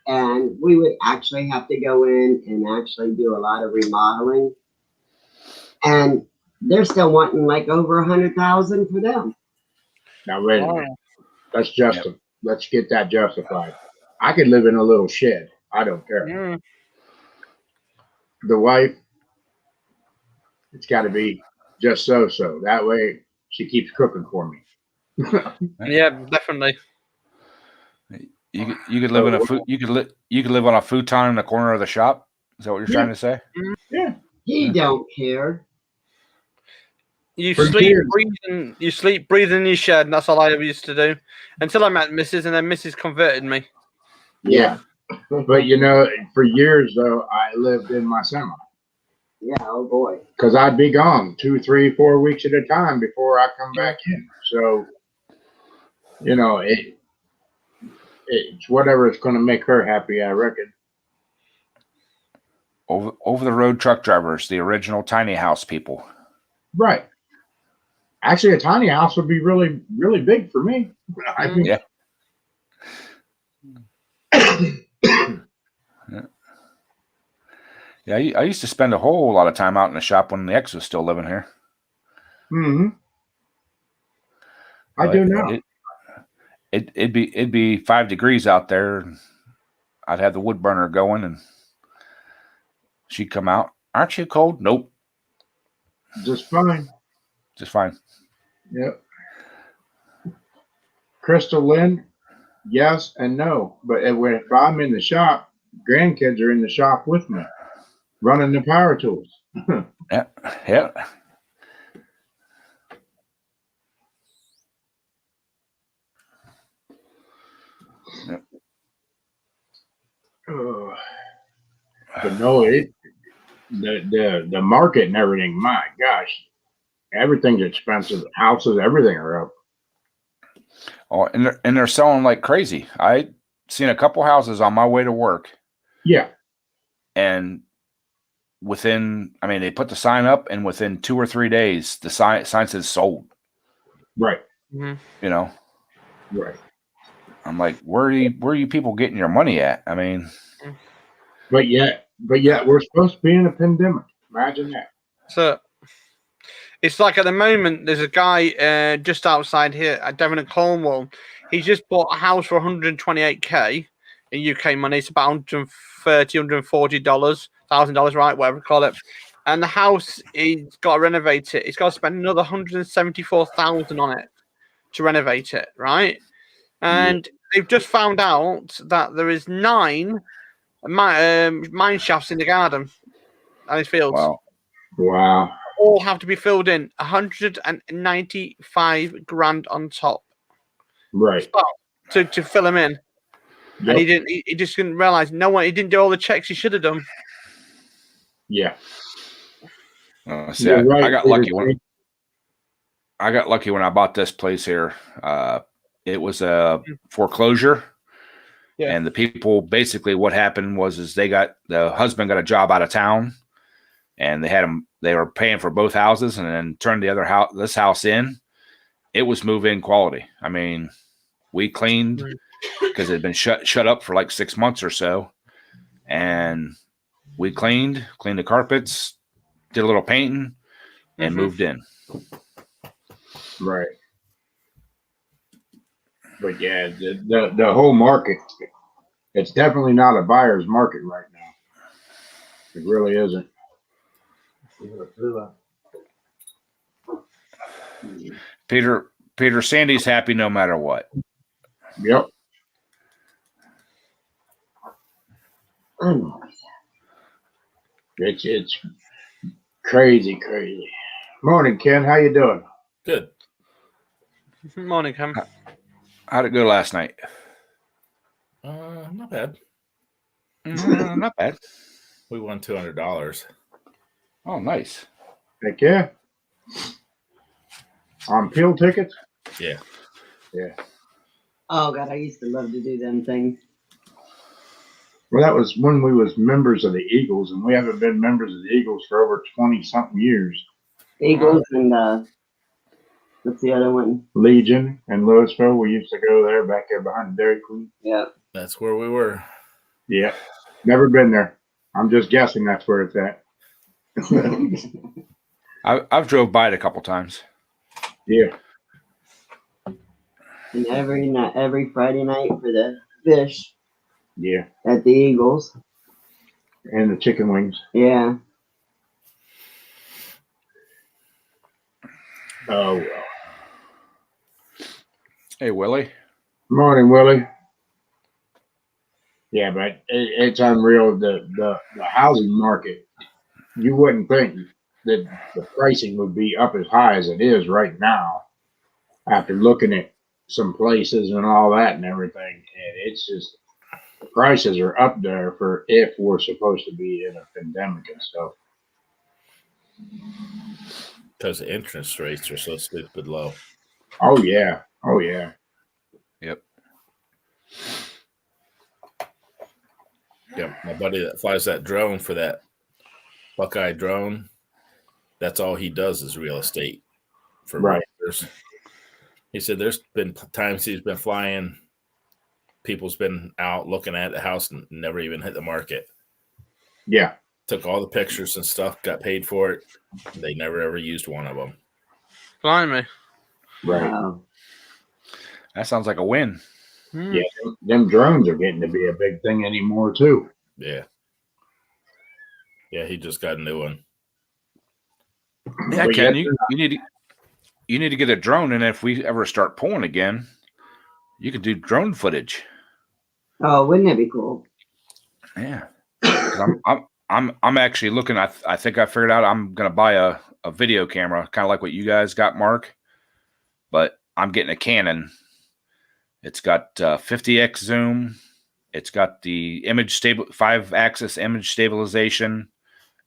and we would actually have to go in and actually do a lot of remodeling. And they're still wanting like over 100,000 for them. now wait a minute. Let's get that justified. I could live in a little shed. I don't care. Mm. The wife, it's got to be just so. That way she keeps cooking for me. Yeah, definitely. You could live in a you could live on a futon in the corner of the shop. Is that what you're trying to say? Yeah. He don't care. You For sleep, years. breathing in your shed, and that's all I ever used to do. Until I met Mrs. and then Mrs. converted me. Yeah. But you know, for years though, I lived in my semi Yeah, oh boy. because I'd be gone 2, 3, 4 weeks at a time before I come back in. So, you know, it's whatever it's going to make her happy, I reckon. Over the road truck drivers, the original tiny house people. Right. Actually, a tiny house would be really, really big for me. I think. Yeah. Yeah, I used to spend a whole lot of time out in the shop when the ex was still living here. Mm-hmm. I do now. It'd be 5 degrees out there. And I'd have the wood burner going, and she'd come out. Aren't you cold? Nope. Just fine. Just fine. Yep. Crystal Lynn, yes and no. But if I'm in the shop, grandkids are in the shop with me, running the power tools. Yeah. Yeah. But no, the market and everything, my gosh, everything's expensive. Houses, everything are up. Oh, and they're selling like crazy. I seen a couple houses on my way to work, Yeah. and they put the sign up, and within 2 or 3 days, the sign says sold. Right. Mm-hmm. You know, Right. I'm like, where are you people getting your money at? I mean, But yet we're supposed to be in a pandemic. Imagine that. So it's like at the moment, there's a guy just outside here at Devon and Cornwall. He just bought a house for 128K. in UK money. It's about $130, $140, $1,000, right? Whatever you call it. And the house, he's got to renovate it. He's got to spend another $174,000 on it to renovate it, right? And they've just found out that there is 9 mine shafts in the garden and his fields. Wow. All have to be filled in. 195 grand on top. Right. To fill them in. Yep. And he just didn't realize he didn't do all the checks he should have done. Yeah. See, You're right, I got Peter. lucky when I bought this place here. It was a foreclosure. Yeah. And the people, basically what happened was the husband got a job out of town, and they were paying for both houses, and then turned this house in. It was move-in quality. I mean, we cleaned because it had been shut up for like 6 months or so. And we cleaned the carpets, did a little painting, and moved in. Right. But yeah, the whole market, it's definitely not a buyer's market right now. It really isn't. Peter, Sandy's happy no matter what. Yep. It's crazy. Morning, Ken. How you doing? Good. Morning, Cam. How'd it go last night? Not bad. Not bad. We won $200. Oh, nice. Heck yeah. On pill tickets? Yeah. Oh God, I used to love to do them things. Well, that was when we was members of the Eagles, and we haven't been members of the Eagles for over 20-something years. Eagles and what's the other one? Legion and Louisville. We used to go there back there behind the Dairy Queen. Yeah. That's where we were. Yeah. Never been there. I'm just guessing that's where it's at. I've drove by it a couple times. Yeah. And every Friday night for the fish Yeah. at the Eagles. And the chicken wings. Yeah. Oh, well. Hey, Willie. Morning, Willie. Yeah, but it's unreal. The housing market, you wouldn't think that the pricing would be up as high as it is right now after looking at some places and all that and everything. And it's just, the prices are up there for if we're supposed to be in a pandemic and stuff. Because the interest rates are so stupid low. Oh, yeah. Oh, yeah. Yep. Yeah, my buddy that flies that drone for that Buckeye drone, that's all he does is real estate for Right. realtors. He said there's been times he's been flying, people's been out looking at the house and never even hit the market. Yeah. Took all the pictures and stuff, got paid for it. They never ever used one of them. Blimey. Right. Wow. That sounds like a win. Yeah. Them drones are getting to be a big thing anymore, too. Yeah. Yeah, he just got a new one. Yeah, But Ken, yeah, you need to get a drone, and if we ever start pulling again, you could do drone footage. Oh, wouldn't that be cool? Yeah. 'Cause I'm actually looking. I think I figured out I'm gonna buy a video camera, kind of like what you guys got, Mark. But I'm getting a Canon. It's got 50x zoom. It's got the 5-axis image stabilization,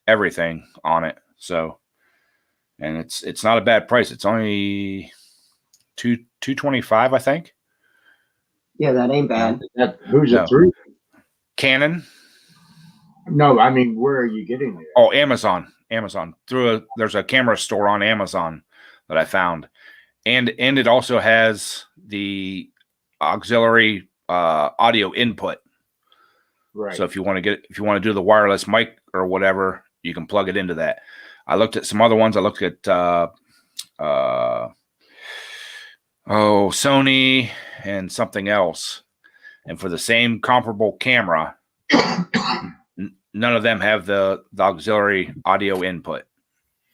everything on it. So, and it's not a bad price. It's only $225, I think. Yeah, that ain't bad. Who's No. it through? Canon. No, I mean, where are you getting it? Oh, Amazon. There's a camera store on Amazon that I found, and it also has the auxiliary audio input. Right. So if you want to do the wireless mic or whatever, you can plug it into that. I looked at some other ones. I looked at Sony and something else, and for the same comparable camera, none of them have the auxiliary audio input.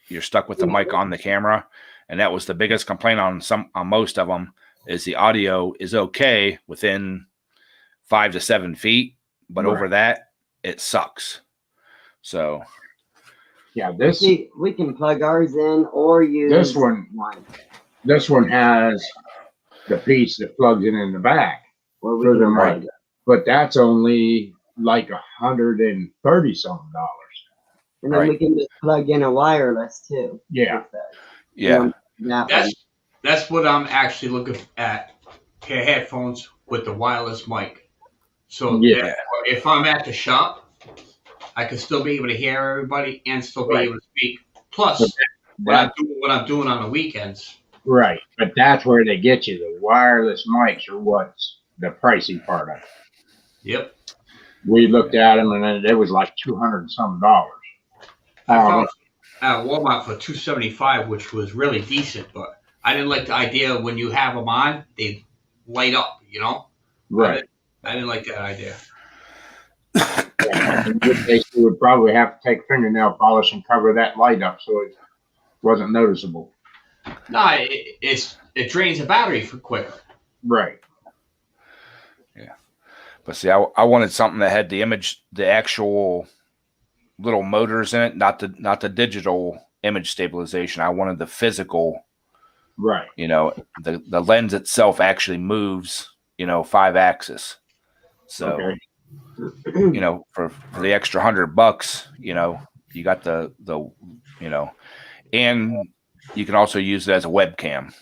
You're stuck with the mic on the camera, and that was the biggest complaint on most of them. Is the audio is okay within 5 to 7 feet, but over that it sucks. So Yeah, We can plug ours in or use this one. This one has the piece that plugs in the back Or we for can the plug mic, but that's only like $130 something. And then we can just plug in a wireless too. Yeah. yeah, That's what I'm actually looking at. Headphones with the wireless mic. So Yeah. if I'm at the shop, I can still be able to hear everybody and still be able to speak. Plus, what I'm doing on the weekends. Right, but that's where they get you. The wireless mics are what's the pricey part of it. Yep. We looked at them, and then it was like $200 and some dollars. I found at Walmart for $275, which was really decent, but I didn't like the idea when you have them on, they light up, you know? Right. I didn't like that idea. In this case, we would probably have to take fingernail polish and cover that light up so it wasn't noticeable. No, it drains the battery for quicker. Right. yeah. But see, I wanted something that had the actual little motors in it, not the digital image stabilization. I wanted the physical. Right. You know, the lens itself actually moves, 5-axis. So, Okay. you know, for the extra $100, you got the and you can also use it as a webcam.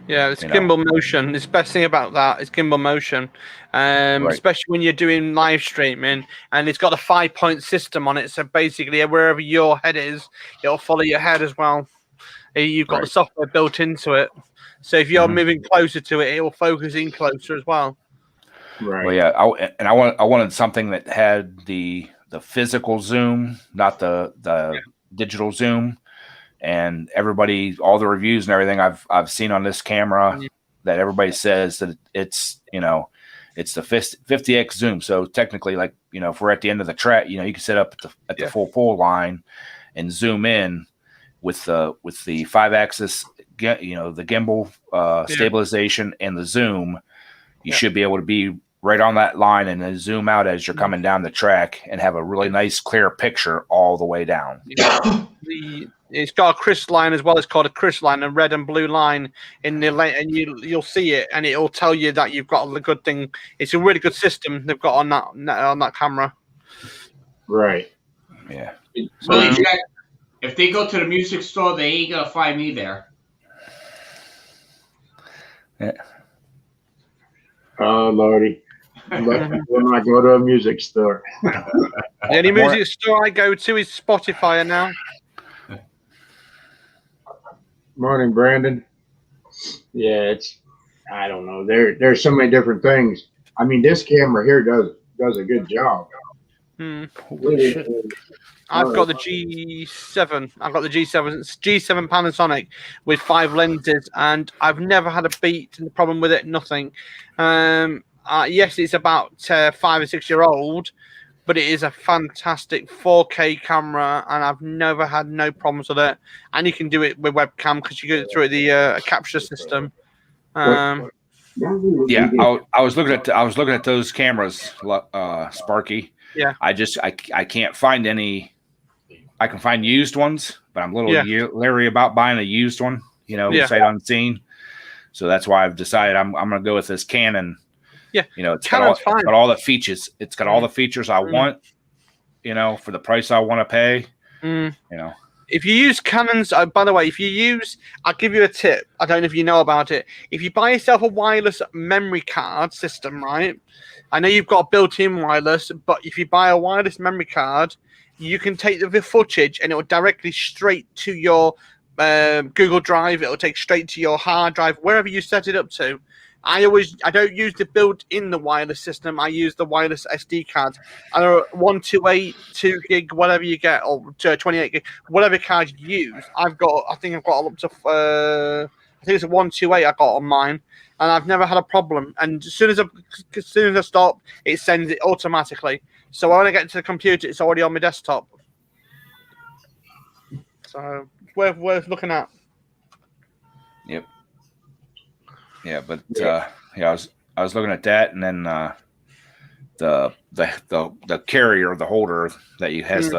Yeah, it's gimbal motion. The best thing about that is gimbal motion, especially when you're doing live streaming, and it's got a 5-point system on it. So basically, wherever your head is, it'll follow your head as well. You've got the software built into it, so if you're moving closer to it, it will focus in closer as well. Right. Well, yeah, I wanted something that had the physical zoom, not the digital zoom. And all the reviews and everything I've seen on this camera, that everybody says that it's it's the 50x zoom. So technically, like if we're at the end of the track, you can set up at the full pole line and zoom in with the 5-axis, the gimbal stabilization and the zoom. You should be able to be right on that line and then zoom out as you're coming down the track and have a really nice clear picture all the way down. It's got a crystalline as well. It's called a crystalline, a red and blue line in the lane, and you'll see it, and it'll tell you that you've got the good thing. It's a really good system they've got on that camera. Right. Yeah. So if they go to the music store, they ain't gonna find me there. Yeah. Oh Lordy. When I go to a music store. The only music store I go to is Spotify now. Morning, Brandon. Yeah, I don't know. There's so many different things. I mean, this camera here does a good job. I've got the G7. I've got the G7. It's G7 Panasonic with 5 lenses, and I've never had a beat. The problem with it, nothing. Yes, it's about 5 or 6 year old, but it is a fantastic 4K camera, and I've never had no problems with it. And you can do it with webcam because you go through the capture system. Yeah, I was looking at those cameras, Sparky. Yeah, I can't find any. I can find used ones, but I'm a little leery about buying a used one. Sight unseen. So that's why I've decided I'm going to go with this Canon. Yeah, it's got all the features. It's got all the features I want. For the price I want to pay. If you use Canons, by the way, I'll give you a tip. I don't know if you know about it. If you buy yourself a wireless memory card system, right? I know you've got built-in wireless, but if you buy a wireless memory card, you can take the footage and it will directly straight to your Google Drive. It will take straight to your hard drive, wherever you set it up to. I don't use the built-in the wireless system. I use the wireless SD cards. Either 128, 2 gig, whatever you get, or 28 gig, whatever card you use. I think I've got up to I think it's a 128 I got on mine, and I've never had a problem. And as soon as I stop, it sends it automatically. So when I get to the computer, it's already on my desktop. So worth looking at. Yep. Yeah, but I was looking at that, and then the carrier, the holder that you has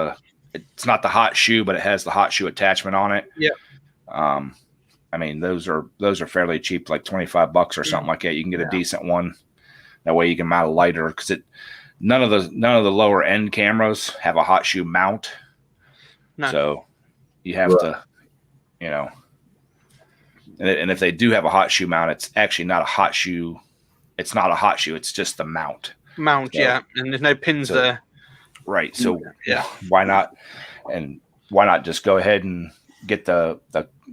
it's not the hot shoe, but it has the hot shoe attachment on it. Yeah. I mean, those are fairly cheap, like $25 or something like that. You can get a decent one. That way you can mount a lighter, because none of the lower end cameras have a hot shoe mount. No. So you have to, and if they do have a hot shoe mount, it's actually not a hot shoe. It's not a hot shoe. It's just the mount. And there's no pins there. Right. So why not? And why not just go ahead and get the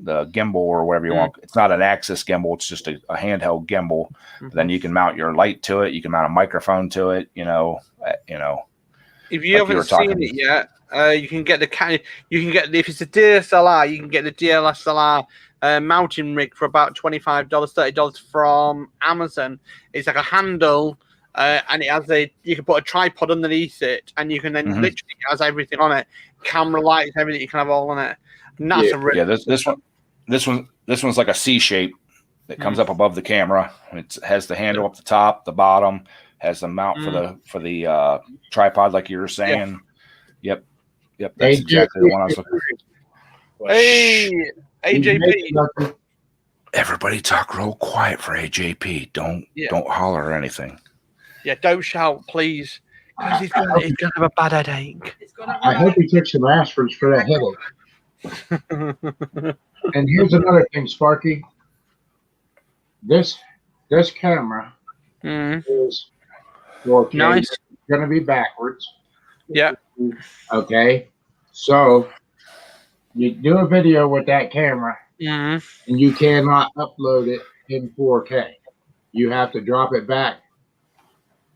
gimbal or whatever you want? It's not an Axis gimbal. It's just a handheld gimbal. Then you can mount your light to it. You can mount a microphone to it. If you haven't seen it yet, you can get if it's a DSLR, you can get the DSLR mounting rig for about $25, $30 from Amazon. It's like a handle, and it has you can put a tripod underneath it, and you can then literally, it has everything on it, camera, lights, everything. You can have all on it. And that's this one's like a C shape that comes up above the camera. It has the handle up the top, the bottom, has the mount for the tripod, like you were saying. Yep. That's exactly the one I was looking for. Hey, AJP. Everybody talk real quiet for AJP. Don't holler or anything. Yeah, don't shout, please. Because he's gonna have a bad headache. I hope he took some aspirins for that headache. And here's another thing, Sparky. This camera is 4K. Nice. It's going to be backwards. Yeah. Okay. So you do a video with that camera, and you cannot upload it in 4K. You have to drop it back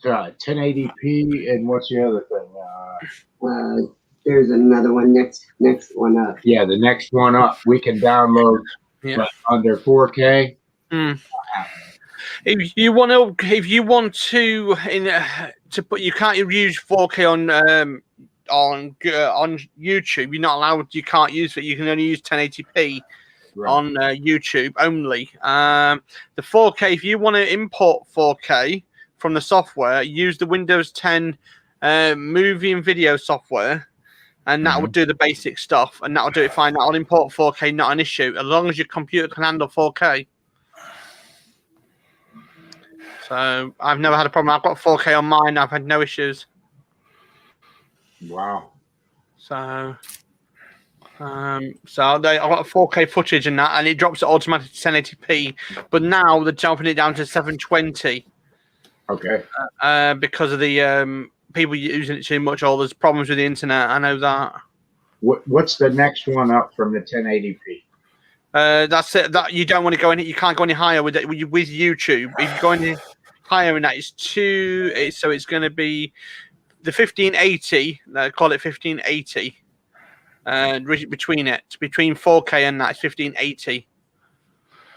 to 1080p. And what's the other thing? There's another one next one up. Yeah, the next one up we can download, but under 4K. If you want to put, you can't use 4K on YouTube. You're not allowed. You can't use it. You can only use 1080p on YouTube only. The 4K. If you want to import 4K from the software, use the Windows 10 movie and video software, and that will do the basic stuff, and that will do it fine. That will import 4K, not an issue, as long as your computer can handle 4K. So I've never had a problem. I've got 4K on mine. I've had no issues. Wow. So I've got 4K footage and that, and it drops it automatically to 1080p. But now they're jumping it down to 720. Okay. Because of the people using it too much, or there's problems with the internet. I know that. What's the next one up from the 1080p? That's it. That you don't want to go in. You can't go any higher with it with YouTube. If you go any higher in that, so it's going to be the 1580. Call it 1580. Between 4K and that, it's 1580.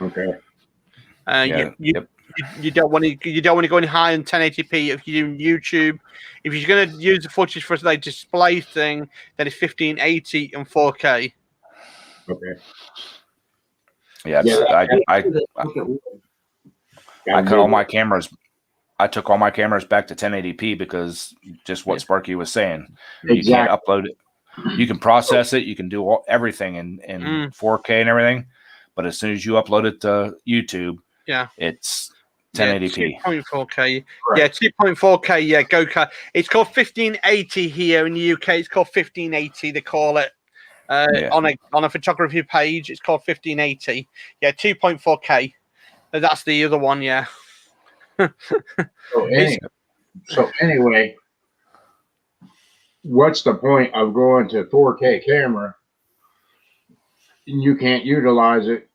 Okay. You don't want to go any higher than 1080p if you do YouTube. If you're going to use the footage for a display thing, then it's 1580 and 4K. Okay. Yeah, I cut all my cameras. I took all my cameras back to 1080p because just what Sparky was saying. Exactly. You can't upload it. You can process it. You can do everything in 4K and everything. But as soon as you upload it to YouTube, it's 1080p. 2.4K. Right. Yeah, 2.4K. Yeah, GoCar. It's called 1580 here in the UK. It's called 1580. They call it. On a photography page, it's called 1580. Yeah, 2.4K. That's the other one. Yeah. So anyway, what's the point of going to 4K camera and you can't utilize it?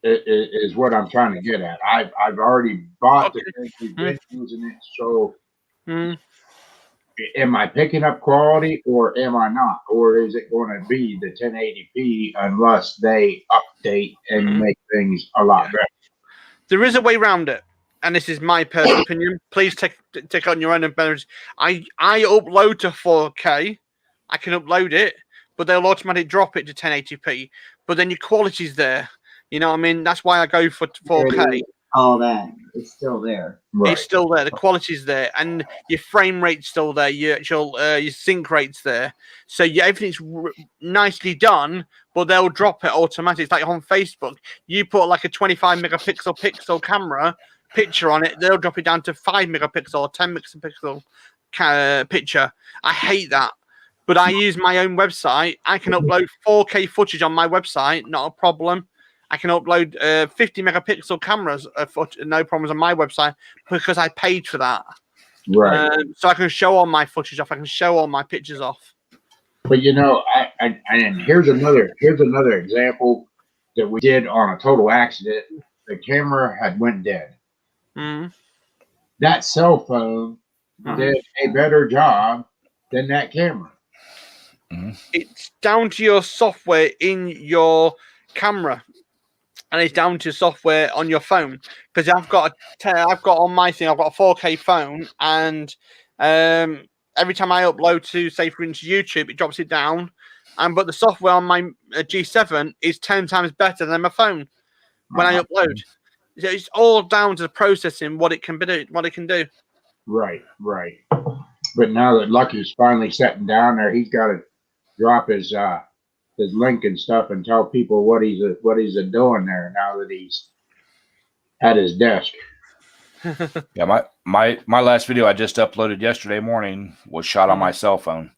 Is what I'm trying to get at. I've already bought the thing, we've been using it, so am I picking up quality or am I not? Or is it going to be the 1080p unless they update and make things a lot better? There is a way around it, and this is my personal opinion. Please take on your own benefits. I upload to 4K. I can upload it, but they'll automatically drop it to 1080p. But then your quality's there. You know what I mean? That's why I go for 4K. All that. It's still there. Right. It's still there. The quality's there, and your frame rate's still there. Your actual your sync rate's there. So everything's nicely done, but they'll drop it automatically. It's like on Facebook. You put like a 25 megapixel pixel camera picture on it, they'll drop it down to 5 megapixel or 10 megapixel picture. I hate that. But I use my own website. I can upload 4K footage on my website, not a problem. I can upload 50 megapixel cameras, no problems on my website because I paid for that. Right. So I can show all my footage off. I can show all my pictures off. But you know, and here's another example that we did on a total accident. The camera had went dead. Mm. That cell phone did a better job than that camera. It's down to your software in your camera, and it's down to software on your phone. Because I've got on my thing, I've got a 4K phone, and every time I upload to, say, for instance, YouTube, it drops it down. But the software on my G7 is 10 times better than my phone when I upload. So it's all down to the processing, what it can do. Right. But now that Lucky's finally sitting down there, he's got to drop his link and stuff and tell people what he's doing there now that he's at his desk. Yeah, my last video I just uploaded yesterday morning was shot on my cell phone,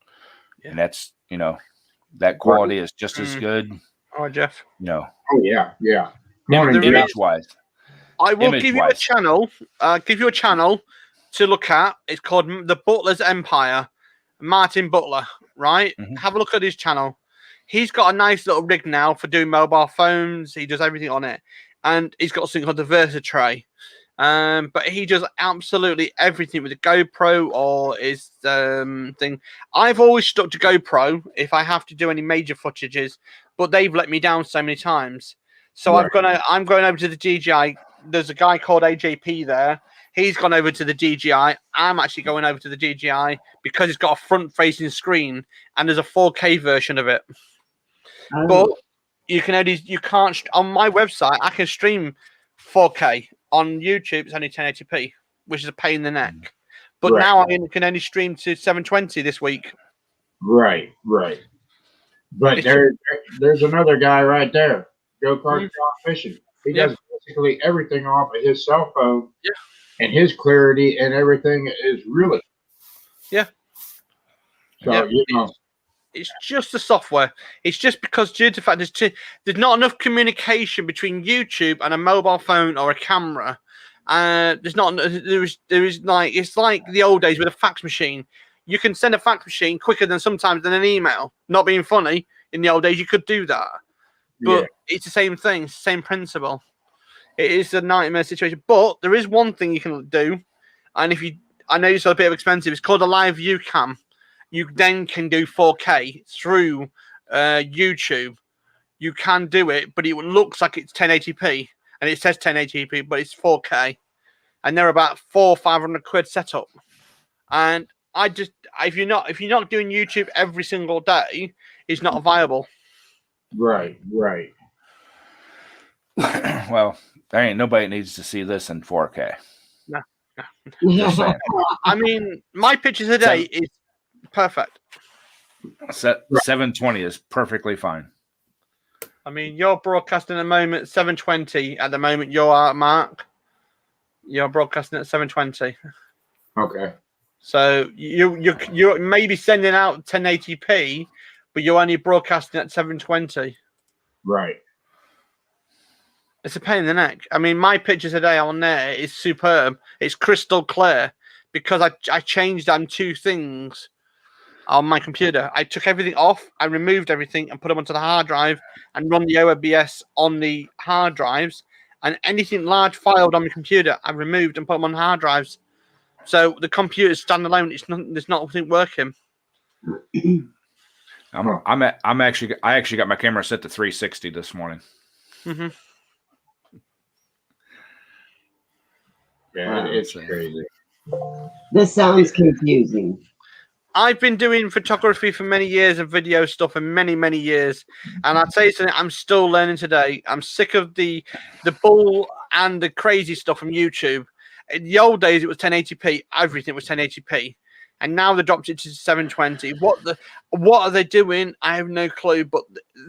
and that's that quality is just as good. Oh, Jeff. Oh yeah. Morning, Image wise, I will give you a channel. Give you a channel to look at. It's called The Butler's Empire. Martin Butler, right? Have a look at his channel. He's got a nice little rig now for doing mobile phones. He does everything on it, and he's got something called the VersaTray. But he does absolutely everything with the GoPro or his thing. I've always stuck to GoPro if I have to do any major footages, but they've let me down so many times. So I'm going over to the DJI. There's a guy called AJP there. He's gone over to the DJI. I'm actually going over to the DJI because it's got a front-facing screen and there's a 4K version of it. But you can't on my website. I can stream 4K on YouTube. It's only 1080p, which is a pain in the neck. But now I can only stream to 720 this week. Right. But there's another guy right there, Joe Carter Fishing. He does basically everything off of his cell phone. Yeah. And his clarity and everything is really. Yeah. So, it's just the software. It's just because due to the fact there's not enough communication between YouTube and a mobile phone or a camera. There is like, it's like the old days with a fax machine. You can send a fax machine quicker than sometimes than an email. Not being funny, in the old days you could do that. But it's the same thing, same principle. It is a nightmare situation, but there is one thing you can do, and I know it's a bit expensive. It's called a live view cam. You then can do 4K through YouTube. You can do it, but it looks like it's 1080p, and it says 1080p, but it's 4K, and they're about £400-500 setup. And if you're not doing YouTube every single day, it's not viable. Right. Well, there ain't nobody needs to see this in 4K. No. Just saying. I mean, my picture today is perfect. 720 is perfectly fine. I mean, you're broadcasting at the moment 720. At the moment, you're Mark. You're broadcasting at 720. Okay. So you're maybe sending out 1080p, but you're only broadcasting at 720. Right. It's a pain in the neck. I mean, my picture today on there is superb. It's crystal clear because I changed them two things on my computer. I took everything off, I removed everything and put them onto the hard drive and run the OBS on the hard drives. And anything large filed on my computer, I removed and put them on hard drives. So the computer's standalone. There's nothing working. I actually got my camera set to 360 this morning. Hmm. Yeah, it's crazy. This sounds confusing. I've been doing photography for many years and video stuff for many, many years. And I'll tell you something, I'm still learning today. I'm sick of the bull and the crazy stuff from YouTube. In the old days, it was 1080p. Everything was 1080p. And now they dropped it to 720. What are they doing? I have no clue. But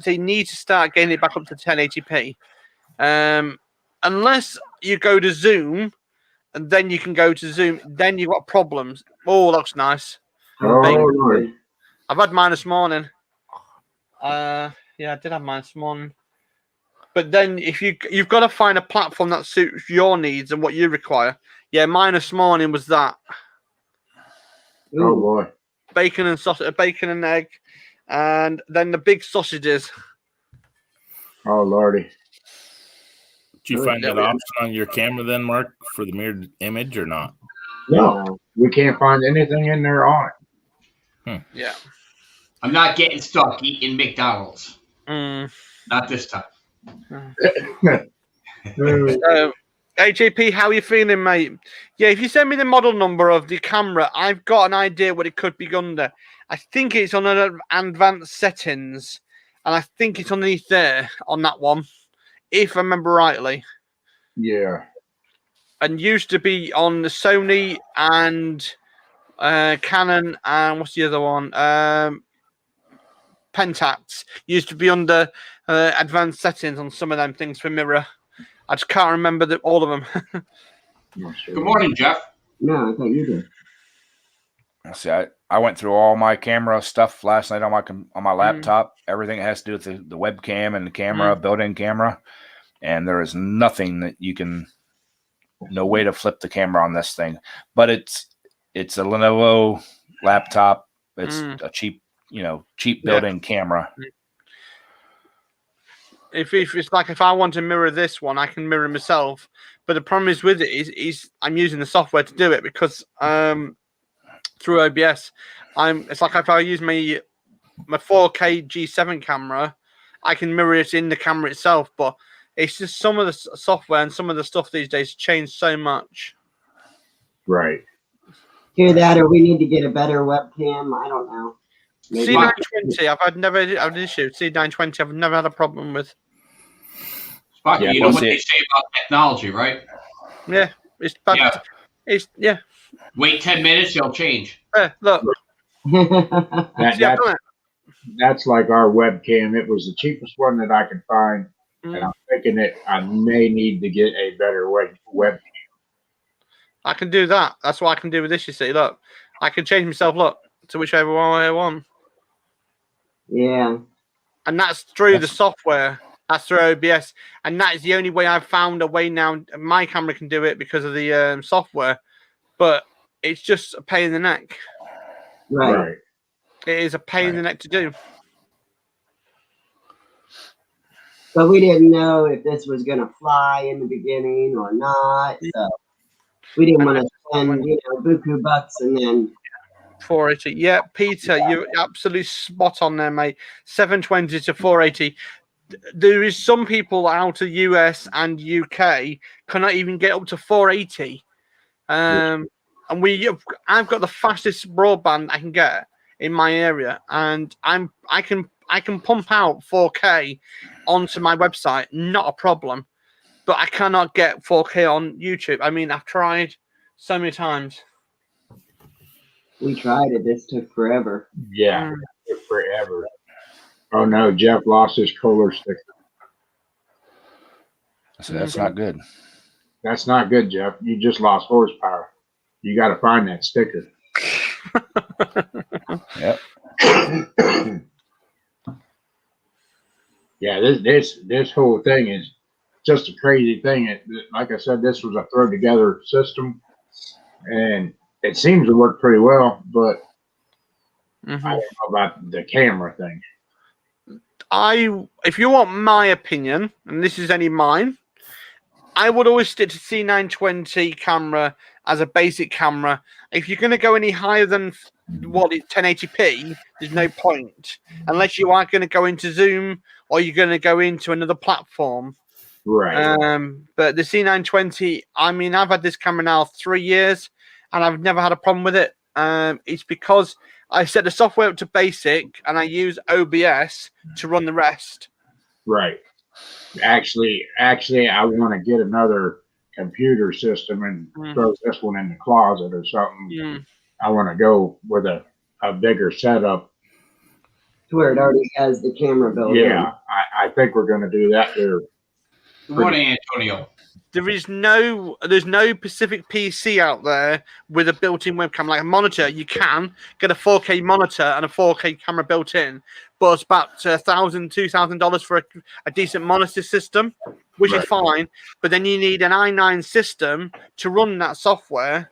they need to start getting it back up to 1080p. Unless you go to Zoom, and then you can go to Zoom. Then you've got problems. Oh, looks nice. Oh, Lord. I've had mine this morning. Yeah, I did have mine this morning. But then if you've got to find a platform that suits your needs and what you require. Yeah, mine this morning was that. Oh, boy. Bacon and sausage, bacon and egg, and then the big sausages. Oh, Lordy. Did you find that option on your camera then, Mark, for the mirrored image or not? No, we can't find anything in there on it. Yeah. I'm not getting stuck eating McDonald's. Mm. Not this time. AJP, how are you feeling, mate? Yeah, if you send me the model number of the camera, I've got an idea what it could be under. I think it's on an advanced settings, and I think it's underneath there on that one, if I remember rightly. Yeah. And used to be on the Sony and Canon, and what's the other one? Pentax. Used to be under advanced settings on some of them things for mirror. I just can't remember all of them. Good morning, Jeff. No, I thought you did. See, I went through all my camera stuff last night on my laptop. Everything that has to do with the webcam and the camera, built-in camera, and there is nothing that you can. No way to flip the camera on this thing, but it's a Lenovo laptop. It's a cheap built-in camera. If it's like if I want to mirror this one, I can mirror myself. But the problem is with it is I'm using the software to do it because through OBS, it's like if I use my 4K G7 camera, I can mirror it in the camera itself, but it's just some of the software and some of the stuff these days changed so much. Right. Hear that, or we need to get a better webcam. I don't know. Maybe. C920, I've never had an issue. C920, I've never had a problem with. Sparky, Yeah, you know we'll what see they it. say about technology, right? Yeah, it's bad. Yeah. Yeah. Wait 10 minutes, they'll change. Look, That's like our webcam. It was the cheapest one that I could find. And I'm thinking that I may need to get a better webcam. I can do that. That's what I can do with this. You see, look, I can change myself. Look to whichever one I want. Yeah. And that's through the software. That's through OBS, and that is the only way I've found a way now. My camera can do it because of the software, but it's just a pain in the neck. Right. It is a pain in the neck to do. But we didn't know if this was going to fly in the beginning or not. So we didn't want to spend, buku bucks and then. 480. Yeah, Peter, you're absolutely spot on there, mate. 720 to 480. There is some people out of US and UK cannot even get up to 480. And I've got the fastest broadband I can get in my area, and I can pump out 4K onto my website, not a problem. But I cannot get 4K on YouTube. I mean, I've tried so many times. We tried it. This took forever. Yeah, it took forever. Oh no, Jeff lost his Kohler sticker. So that's not good. That's not good, Jeff. You just lost horsepower. You got to find that sticker. Yep. Yeah, this whole thing is just a crazy thing. Like I said, this was a throw together system, and it seems to work pretty well. But I don't know about the camera thing. If you want my opinion, and this is only mine, I would always stick to C920 camera as a basic camera. If you're going to go any higher than 1080p, there's no point unless you are going to go into Zoom or you're going to go into another platform. Right. But the C920, I mean, I've had this camera now 3 years and I've never had a problem with it. It's because I set the software up to basic and I use OBS to run the rest. Right. Actually, I want to get another computer system and throw this one in the closet or something. I want to go with a bigger setup. Where it already has the camera built in. Yeah, I think we're going to do that there. Good morning, Antonio. There's no Pacific PC out there with a built-in webcam. Like a monitor, you can get a 4K monitor and a 4K camera built in, but it's about $1,000, $2,000 for a decent monitor system, which is fine. But then you need an i9 system to run that software,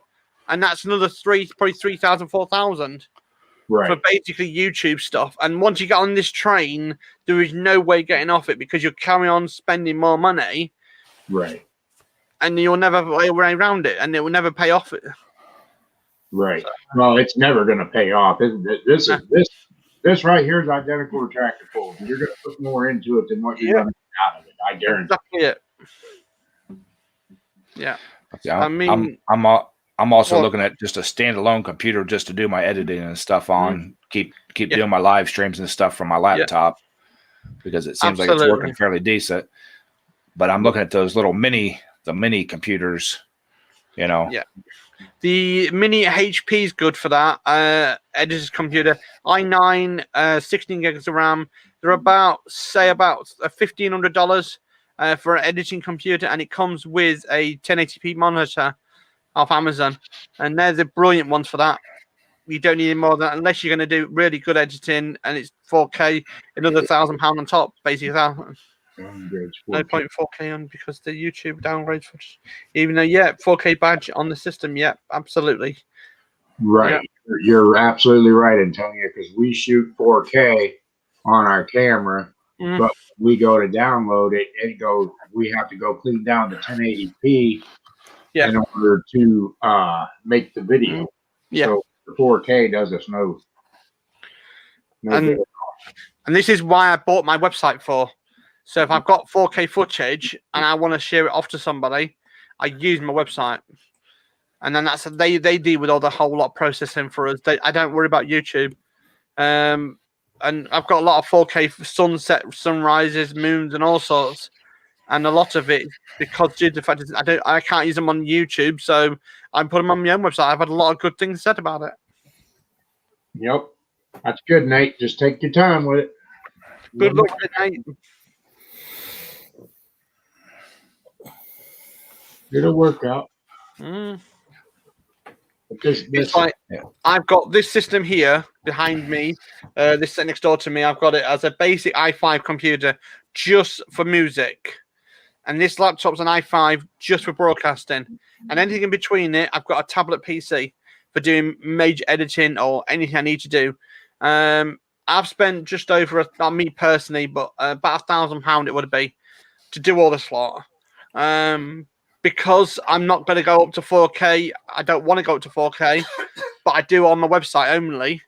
and that's another probably $3,000, $4,000 for basically YouTube stuff. And once you get on this train, there is no way getting off it because you'll carry on spending more money. Right. And you'll never way around it, and it will never pay off. Right. Well, it's never going to pay off, isn't it? This right here is identical to tractor pull. You're going to put more into it than what you're going to get out of it. I guarantee. Exactly it. Yeah. I mean, I'm also looking at just a standalone computer just to do my editing and stuff on. Keep doing my live streams and stuff from my laptop because it seems like it's working fairly decent. But I'm looking at those little mini computers, you know. Yeah. The mini HP is good for that. Editor's computer, i9, 16 gigs of RAM. They're about $1,500 for an editing computer, and it comes with a 1080p monitor off Amazon, and they're the brilliant ones for that. You don't need more than that unless you're going to do really good editing, and it's 4K, another £1,000 on top, basically. No point 4K on because the YouTube downgrades for even though 4K badge on the system, absolutely. Right. Yeah. You're absolutely right, Antonio, because we shoot 4K on our camera, but we go to download it, we have to go clean down the 1080p in order to make the video. So the 4K does us no good. And this is why I bought my website for. So if I've got 4K footage and I want to share it off to somebody, I use my website. And then they deal with all the whole lot processing for us. I don't worry about YouTube. And I've got a lot of 4K sunset, sunrises, moons, and all sorts. And a lot of it, because due to the fact that I can't use them on YouTube, so I'm putting them on my own website. I've had a lot of good things said about it. Yep. That's good, Nate. Just take your time with it. Good luck with it, Nate. It'll work out. I've got this system here behind me, this next door to me. I've got it as a basic i5 computer just for music. And this laptop's an i5 just for broadcasting. And anything in between it, I've got a tablet PC for doing major editing or anything I need to do. I've spent just over, not me personally, but about £1,000 it would be to do all this lot. Because I'm not going to go up to 4K. I don't want to go up to 4K, but I do on my website only.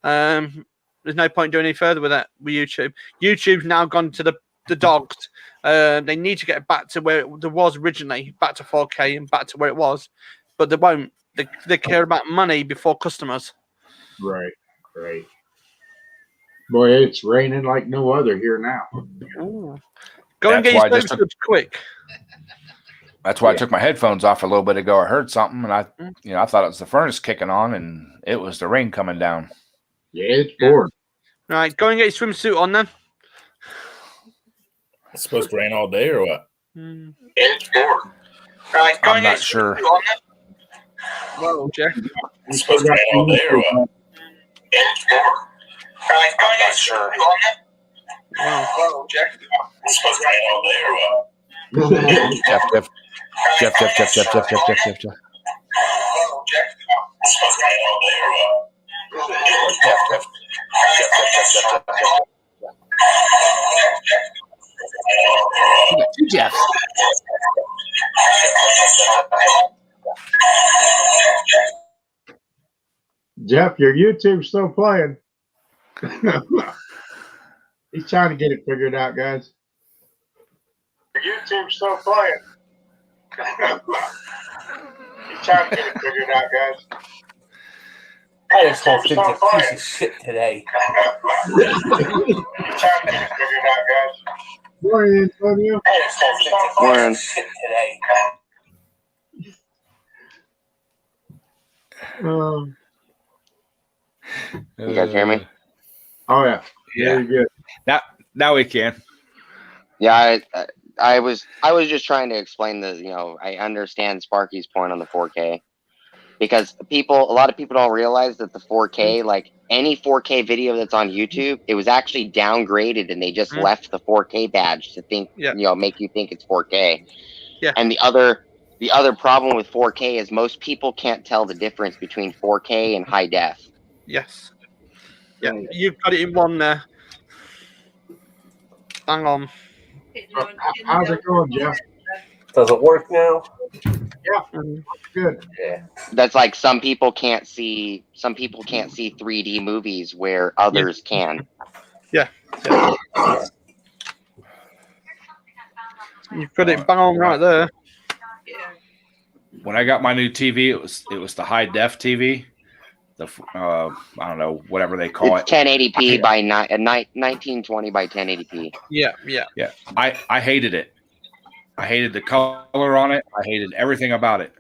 There's no point doing any further with it with YouTube. YouTube's now gone to the dogs. They need to get back to where it was originally, back to 4K and back to where it was, but they won't. They care about money before customers. Right. Boy, it's raining like no other here now. Ooh. Go and get your swimsuits quick. That's why I took my headphones off a little bit ago. I heard something, and I thought it was the furnace kicking on, and it was the rain coming down. Yeah, it's boring. Right, go and get your swimsuit on then. It's supposed to rain all day or what? It's boring. Right, go I'm and not get sure. On then. Well, Jeff. It's supposed to rain all day or what? It's boring. Right, go and get on then. Well, Jeff. It's supposed to rain all day or what? Jeff. It's supposed to rain all day or what? Jeff. Jeff, your YouTube's still playing. He's trying to get it figured out, guys. Your YouTube's still playing. He's trying to get it figured out, guys. I just hope it's a piece of shit today. He's trying to get it figured out, guys. Morning, Antonio. I just hope it's a piece of shit today. You guys hear me? Oh yeah. Yeah. Very good. Now we can. Yeah, I was just trying to explain I understand Sparky's point on the 4K because a lot of people don't realize that the 4K, like any 4K video that's on YouTube, it was actually downgraded and they just left the 4K badge to think, make you think it's 4K. Yeah. And the other problem with 4K is most people can't tell the difference between 4K and high def. Yes. Yeah, you've got it in one there. Hang on. How's it going, Jeff? Does it work now? Yeah, good. Yeah. That's like some people can't see 3D movies where others can. Yeah. You've got it bang on right there. When I got my new TV, it was the high def TV. The I don't know, whatever they call It's it. 1080p by 1920 by 1080p. Yeah. I hated it. I hated the color on it. I hated everything about it.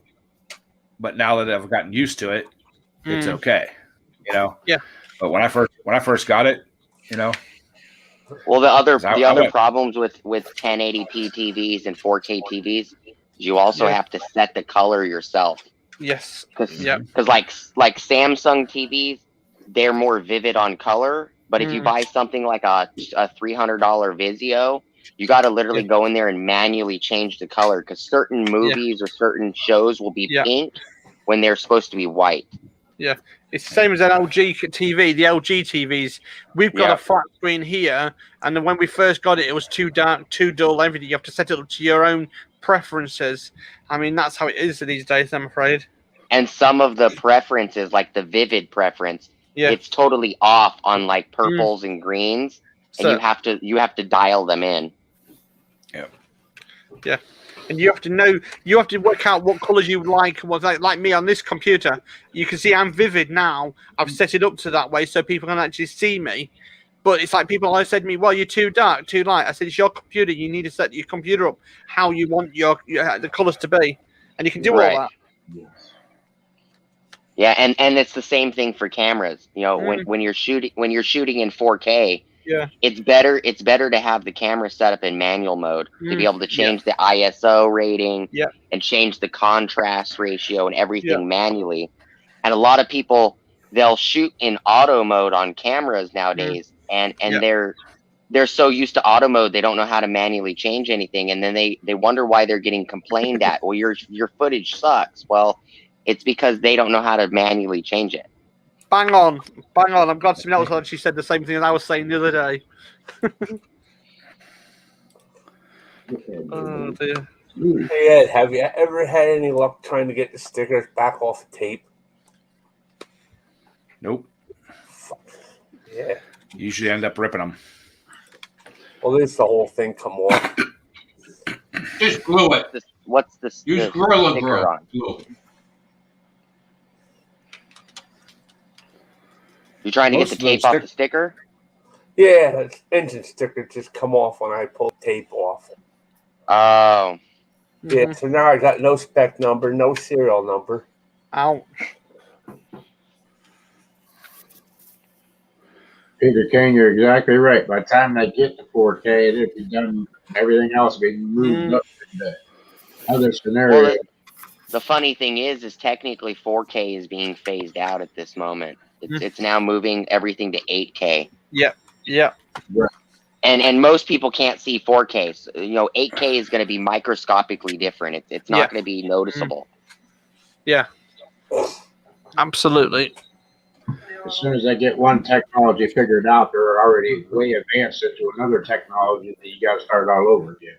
But now that I've gotten used to it, it's okay. Yeah. But when I first got it, Well, the other went- problems with 1080p TVs and 4K TVs, you also have to set the color yourself. Yes. Because like Samsung TVs, they're more vivid on color. But if you buy something like a $300 Vizio, you got to literally go in there and manually change the color because certain movies or certain shows will be pink when they're supposed to be white. Yeah, it's the same as an LG TV. The LG TVs, we've got a flat screen here, and then when we first got it, it was too dark, too dull, everything. You have to set it up to your own preferences. I mean, that's how it is these days, I'm afraid. And some of the preferences, like the vivid preference, it's totally off on like purples and greens, and you have to dial them in. Yeah. And you have to work out what colors you would like. Like me on this computer, you can see I'm vivid now. I've set it up to that way so people can actually see me. But it's like people always said to me, well, you're too dark, too light. I said, it's your computer. You need to set your computer up how you want the colors to be. And you can do all that. Yeah, and it's the same thing for cameras. When you're shooting in 4K, it's better to have the camera set up in manual mode to be able to change the ISO rating and change the contrast ratio and everything manually. And a lot of people, they'll shoot in auto mode on cameras nowadays, and they're so used to auto mode they don't know how to manually change anything, and then they wonder why they're getting complained at. Well, your footage sucks. Well, it's because they don't know how to manually change it. Bang on. I'm glad somebody else actually said the same thing as I was saying the other day. Oh dear. Hey Ed, have you ever had any luck trying to get the stickers back off the tape? Nope. Yeah. Usually end up ripping them. Well, this the whole thing come off. Just glue it. What's the Use the Gorilla sticker Glue. on? You trying to Most get of the tape those off the sticker? Yeah, the engine sticker just come off when I pull the tape off. Oh. Yeah, so now I got no spec number, no serial number. Ouch. Peter King, you're exactly right. By the time they get to 4K, it'll be done. Everything else will be moved up to the other scenario. Well, the funny thing is technically 4K is being phased out at this moment. It's now moving everything to 8K. Yeah. Right. And most people can't see 4K. So, 8K is going to be microscopically different. It's not going to be noticeable. Yeah. Absolutely. As soon as they get one technology figured out, they're already way advanced into another technology that you got to start all over again.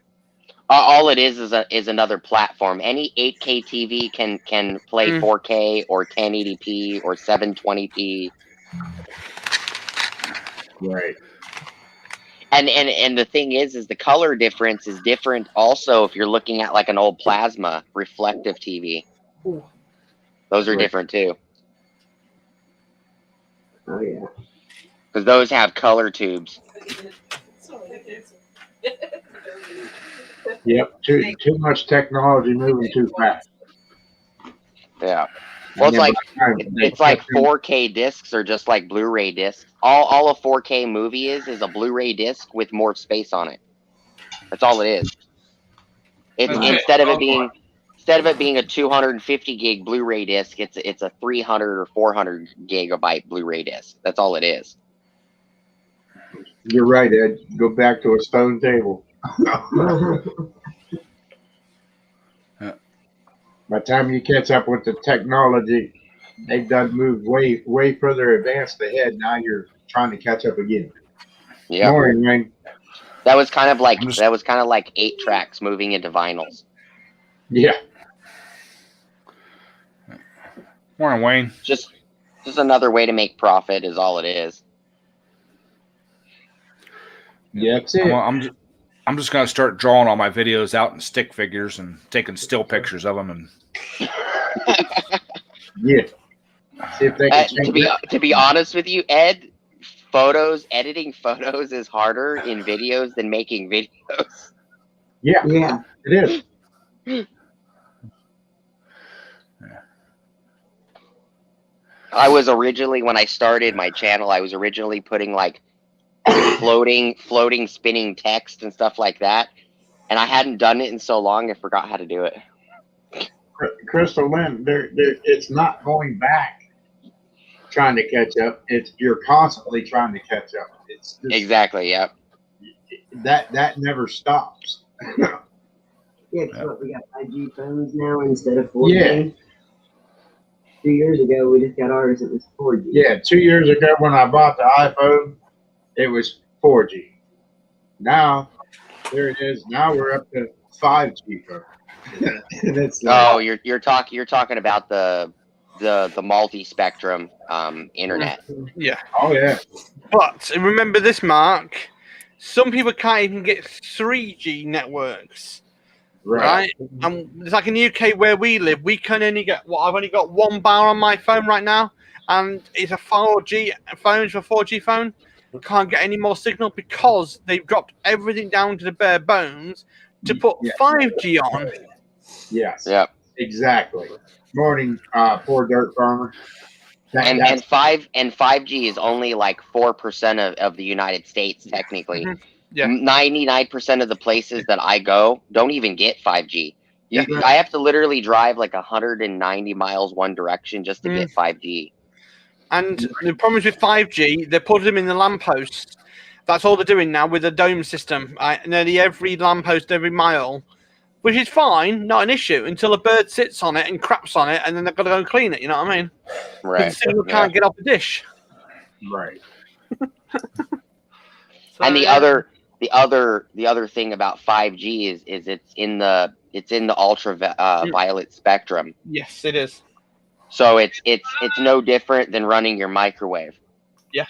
All it is another platform. Any 8K TV can play 4K or 1080p or 720p. Right. And the thing is the color difference is different. Also, if you're looking at like an old plasma reflective TV, those are different too. Oh yeah. Because those have color tubes. Yep. Too much technology moving too fast. Yeah. Well, it's like 4K discs are just like Blu-ray discs. All a 4K movie is a Blu-ray disc with more space on it. That's all it is. It's instead of it being a 250 gig Blu-ray disc, it's a 300 or 400 gigabyte Blu-ray disc. That's all it is. You're right, Ed. Go back to a stone table. By the time you catch up with the technology, they've done moved way further advanced ahead. Now you're trying to catch up again. Yeah. Morning, Wayne. That was kind of like 8 tracks moving into vinyls. Yeah. Morning, Wayne. Just another way to make profit is all it is. Yeah, that's it. I'm just gonna start drawing all my videos out in stick figures and taking still pictures of them. And yeah, see if they can to be honest with you, Ed, editing photos is harder in videos than making videos. Yeah, it is. I was originally, when I started my channel, I was originally putting like floating spinning text and stuff like that, and I hadn't done it in so long I forgot how to do it. Crystal Lynn, it's not going back trying to catch up. You're constantly trying to catch up. It's just, exactly, yeah. That never stops. Yeah, because what, we got 5G phones now instead of 4G. Yeah. 2 years ago, we just got ours. It was 4G. Yeah, 2 years ago when I bought the iPhone, it was 4G. Now, there it is. Now we're up to 5G. And it's like, you're talking about the multi-spectrum internet. Yeah. Oh yeah. But remember this, Mark. Some people can't even get 3G networks. Right. It's like in the UK where we live, we can only get I've only got 1 bar on my phone right now, and it's a 4G phone. It's a 4G phone. Can't get any more signal because they've dropped everything down to the bare bones to put 5G on. Yes. Yep. Exactly. Morning, poor dirt farmer. And 5G is only like 4% of the United States technically. Mm-hmm. Yeah. 99% of the places that I go don't even get 5G. I have to literally drive like 190 miles one direction just to get 5G. And the problem is with 5G, they put them in the lampposts. That's all they're doing now with the dome system. Nearly every lamppost, every mile, which is fine, not an issue, until a bird sits on it and craps on it, and then they've got to go and clean it. You know what I mean? Right. The signal can't get off the dish. Right. And the other thing about 5G is it's in the ultraviolet spectrum. Yes, it is. So it's no different than running your microwave. Yeah.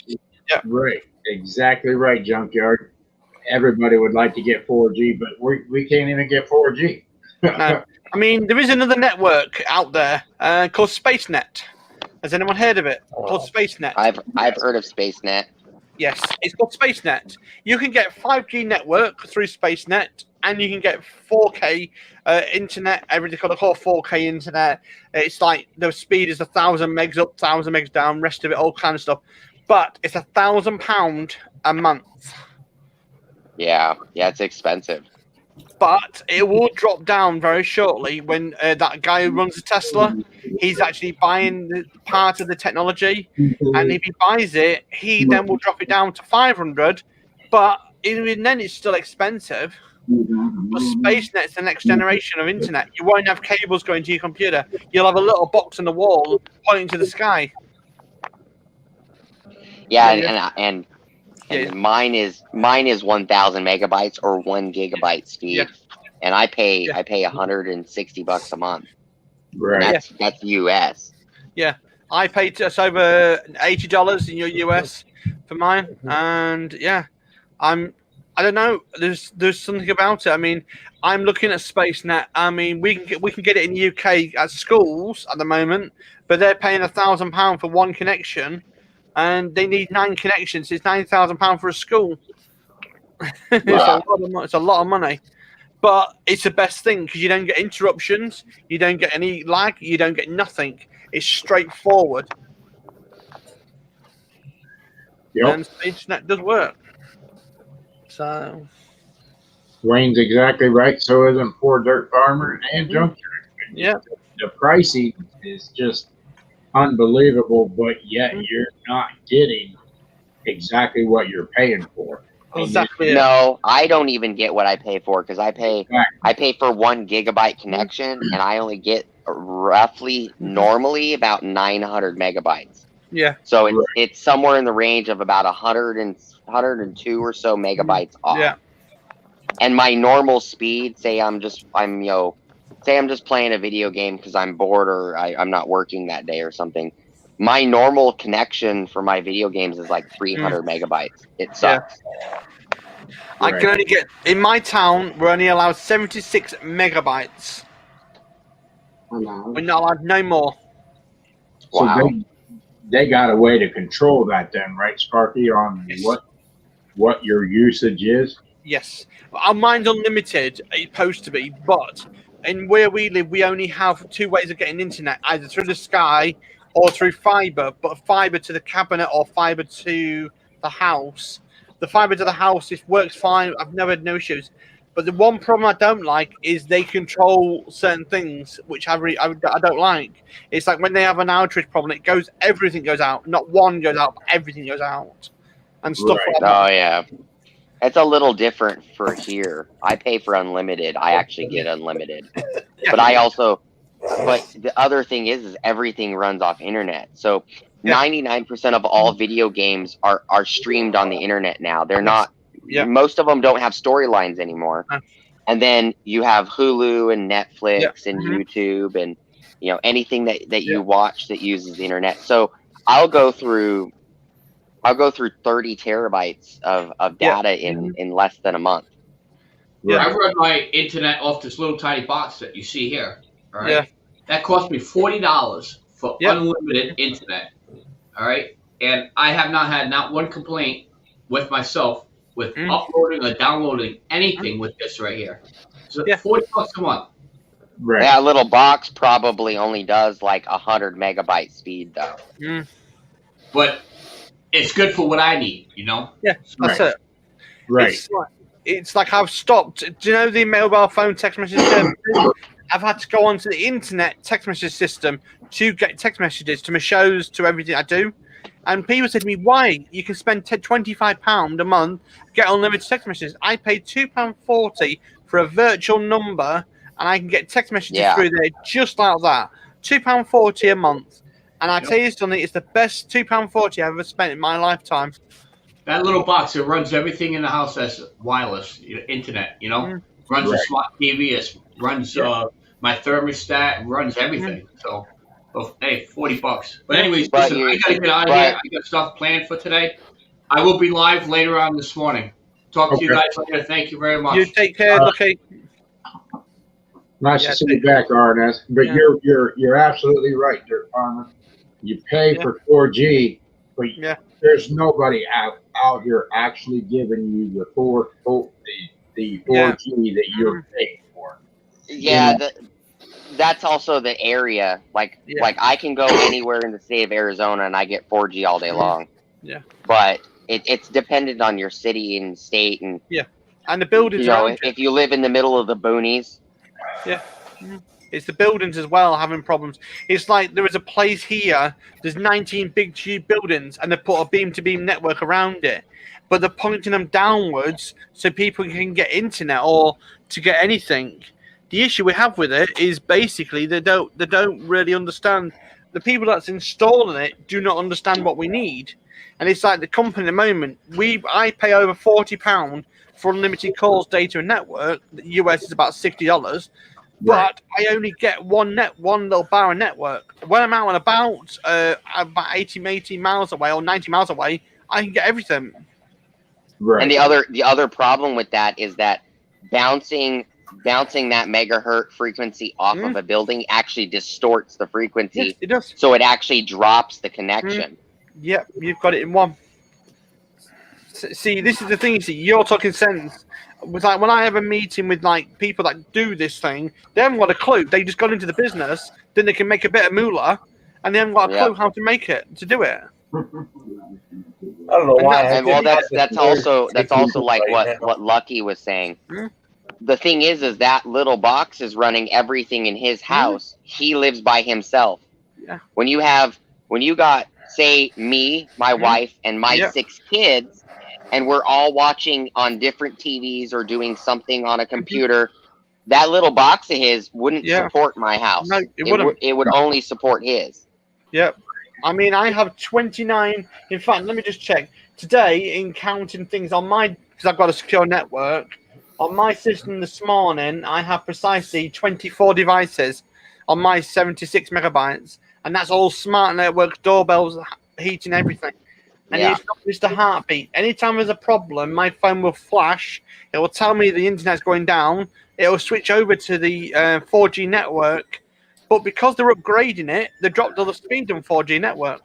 Yeah. Right. Exactly right, Junkyard. Everybody would like to get 4G, but we can't even get 4G. No. I mean, there is another network out there called SpaceNet. Has anyone heard of it? Called SpaceNet. I've heard of SpaceNet. Yes, it's called SpaceNet. You can get 5G network through SpaceNet, and you can get 4K internet. Everything called 4K internet. It's like the speed is 1,000 megs up, 1,000 megs down. Rest of it, all kind of stuff. But it's £1,000 a month. Yeah, it's expensive. But it will drop down very shortly when that guy who runs the Tesla, he's actually buying the part of the technology, and if he buys it, he then will drop it down to 500. But even then, it's still expensive. But SpaceNet's the next generation of internet. You won't have cables going to your computer. You'll have a little box on the wall pointing to the sky. Yeah, and mine is 1,000 megabytes or 1 gigabyte speed. Yeah. and I pay $160 a month. Right. That's US. Yeah, I paid just over $80 in your US for mine, and yeah, I don't know. There's something about it. I mean, I'm looking at SpaceNet. I mean, we can get it in the UK at schools at the moment, but they're paying £1,000 for one connection, and they need 9 connections. It's £9,000 for a school. It's a lot of money, but it's the best thing because you don't get interruptions, you don't get any lag, you don't get nothing. It's straightforward. Yep. And the internet does work. So Wayne's exactly right. So isn't Poor Dirt Farmer and Junkyard. Yeah. The pricing is just unbelievable, but yet you're not getting exactly what you're paying for. Exactly. No, I don't even get what I pay for because I pay for 1 gigabyte connection, and I only get roughly normally about 900 megabytes. Yeah. So it's somewhere in the range of about 102 or so megabytes off. Yeah. And my normal speed, say I'm just playing a video game because I'm bored or I'm not working that day or something. My normal connection for my video games is like 300 megabytes. It sucks. Yeah. I can only get in my town. We're only allowed 76 megabytes. We're not allowed no more. Wow. So they got a way to control that then, right, Sparky, on what your usage is? Yes. Our mine's unlimited. It's supposed to be, but in where we live, we only have 2 ways of getting internet, either through the sky or through fiber, but fiber to the cabinet or fiber to the house. The fiber to the house, it works fine. I've never had no issues. But the one problem I don't like is they control certain things, which I don't like. It's like when they have an outage problem, everything goes out. Not one goes out, but everything goes out. And stuff like that. Oh, yeah. It's a little different for here. I pay for unlimited. I actually get unlimited. But the other thing is everything runs off internet. So 99% of all video games are streamed on the internet now. They're not. Most of them don't have storylines anymore. And then you have Hulu and Netflix and YouTube and anything that you watch that uses the internet. So I'll go through 30 terabytes of data in less than a month. Yeah, I run my internet off this little tiny box that you see here. All right. Yeah. That cost me $40 for unlimited internet. All right. And I have not had not one complaint with myself with uploading or downloading anything with this right here. So $40 a month. Right. That little box probably only does like 100 megabyte speed though. But it's good for what I need, Yeah, that's it. Right. It's like I've stopped. Do you know the mobile phone text message service? I've had to go onto the internet text message system to get text messages to my shows, to everything I do. And people said to me, why? You can spend £25 a month, get unlimited text messages. I paid £2.40 for a virtual number, and I can get text messages through there just like that. £2.40 a month. And I tell you something, it's the best £2.40 I've ever spent in my lifetime. That little box, it runs everything in the house as wireless, internet, runs a smart TV, it runs my thermostat, runs everything. So, hey, $40. But anyways, listen, I got to get out of here. I got stuff planned for today. I will be live later on this morning. Talk to you guys later. Thank you very much. You take care, Lucky. Nice to see you back, RNS. But you're absolutely right, Dirt Farmer. You pay for 4G, but there's nobody out here actually giving you the 4G that you're paying for. Yeah, that's also the area. Like I can go anywhere in the state of Arizona and I get 4G all day long. Yeah. But it's dependent on your city and state and and the buildings. If you live in the middle of the boonies. Yeah. It's the buildings as well having problems. It's like there is a place here, there's 19 big buildings, and they put a beam-to-beam network around it. But they're pointing them downwards so people can get internet or to get anything. The issue we have with it is basically they don't really understand. The people that's installing it do not understand what we need. And it's like the company at the moment. I pay over £40 for unlimited calls, data, and network. The US is about $60, but I only get one little bar of network. When I'm out and about 80 miles away or 90 miles away, I can get everything. Right. And the other problem with that is that bouncing that megahertz frequency off of a building actually distorts the frequency. Yes, it does. So it actually drops the connection. Yep, you've got it in one. See, this is the thing. See, you're talking sense. With like when I have a meeting with like people that do this thing, they haven't got a clue. They just got into the business, then they can make a bit of moolah, and they haven't got a clue how to make it to do it. I don't know why. And well, that's also like what Lucky was saying. The thing is that little box is running everything in his house. He lives by himself. Yeah. When you got, say, me, my wife, and my 6 kids, and we're all watching on different TVs or doing something on a computer, that little box of his wouldn't support my house. No, it wouldn't. It would only support his. Yep. I mean, I have 29. In fact, let me just check. Today, in counting things on because I've got a secure network, on my system this morning, I have precisely 24 devices on my 76 megabytes. And that's all smart network, doorbells, heating, everything. And it's not just a heartbeat. Anytime there's a problem, my phone will flash. It will tell me the internet's going down. It will switch over to the 4G network. But because they're upgrading it, they dropped all the speed on 4G network.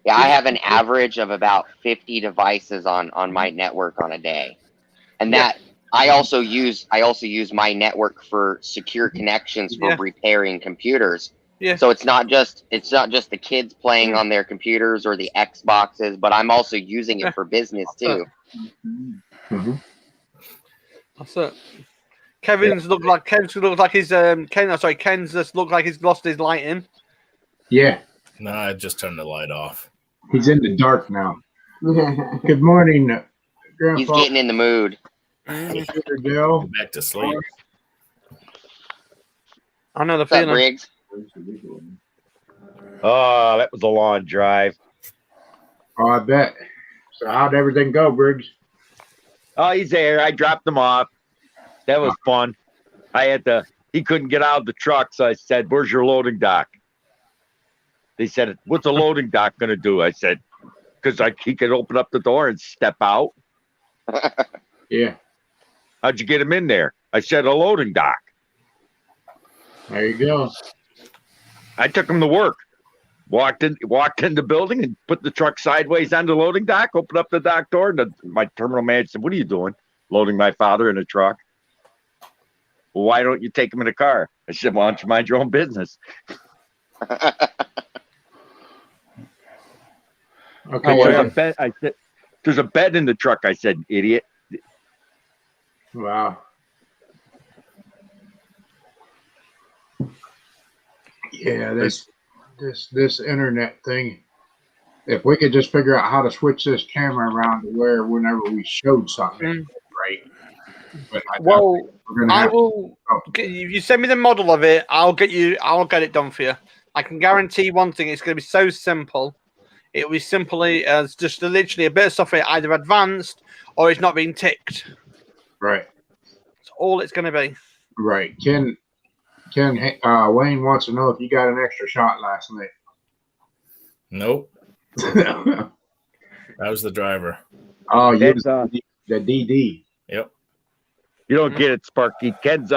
Yeah, I have an average of about 50 devices on my network on a day. And that I also use my network for secure connections for repairing computers. Yeah. So it's not just the kids playing on their computers or the Xboxes, but I'm also using it for business too. That's it. Ken's looked like he's Ken's just looked like he's lost his lighting. Yeah. No, I just turned the light off. He's in the dark now. Good morning, Grandpa. He's getting in the mood. Dale. Back to sleep. I know the What's up, feeling. Briggs? Oh, that was a long drive. Oh, I bet. So how'd everything go, Briggs? Oh, he's there. I dropped him off. That was fun. He couldn't get out of the truck, so I said, "Where's your loading dock?" They said, "What's a loading dock going to do?" I said, "Because he could open up the door and step out." Yeah. How'd you get him in there? I said, "A loading dock." There you go. I took him to work. Walked in the building and put the truck sideways on the loading dock, opened up the dock door, and my terminal manager said, "What are you doing?" "Loading my father in a truck." "Well, why don't you take him in a car?" I said, "Why don't you mind your own business?" Okay. I said, "There's a bed in the truck." I said, "Idiot." Wow. Yeah, this internet thing. If we could just figure out how to switch this camera around to where whenever we showed something, right? But I will. If you send me the model of it, I'll get it done for you. I can guarantee one thing: it's going to be so simple. It will be simply as just literally a bit of software, either advanced or it's not being ticked. Right. That's all it's going to be. Right. Ken, Wayne wants to know if you got an extra shot last night. Nope. That was the driver. Oh, yeah, the DD. Yep. You don't get it, Sparky. Ken's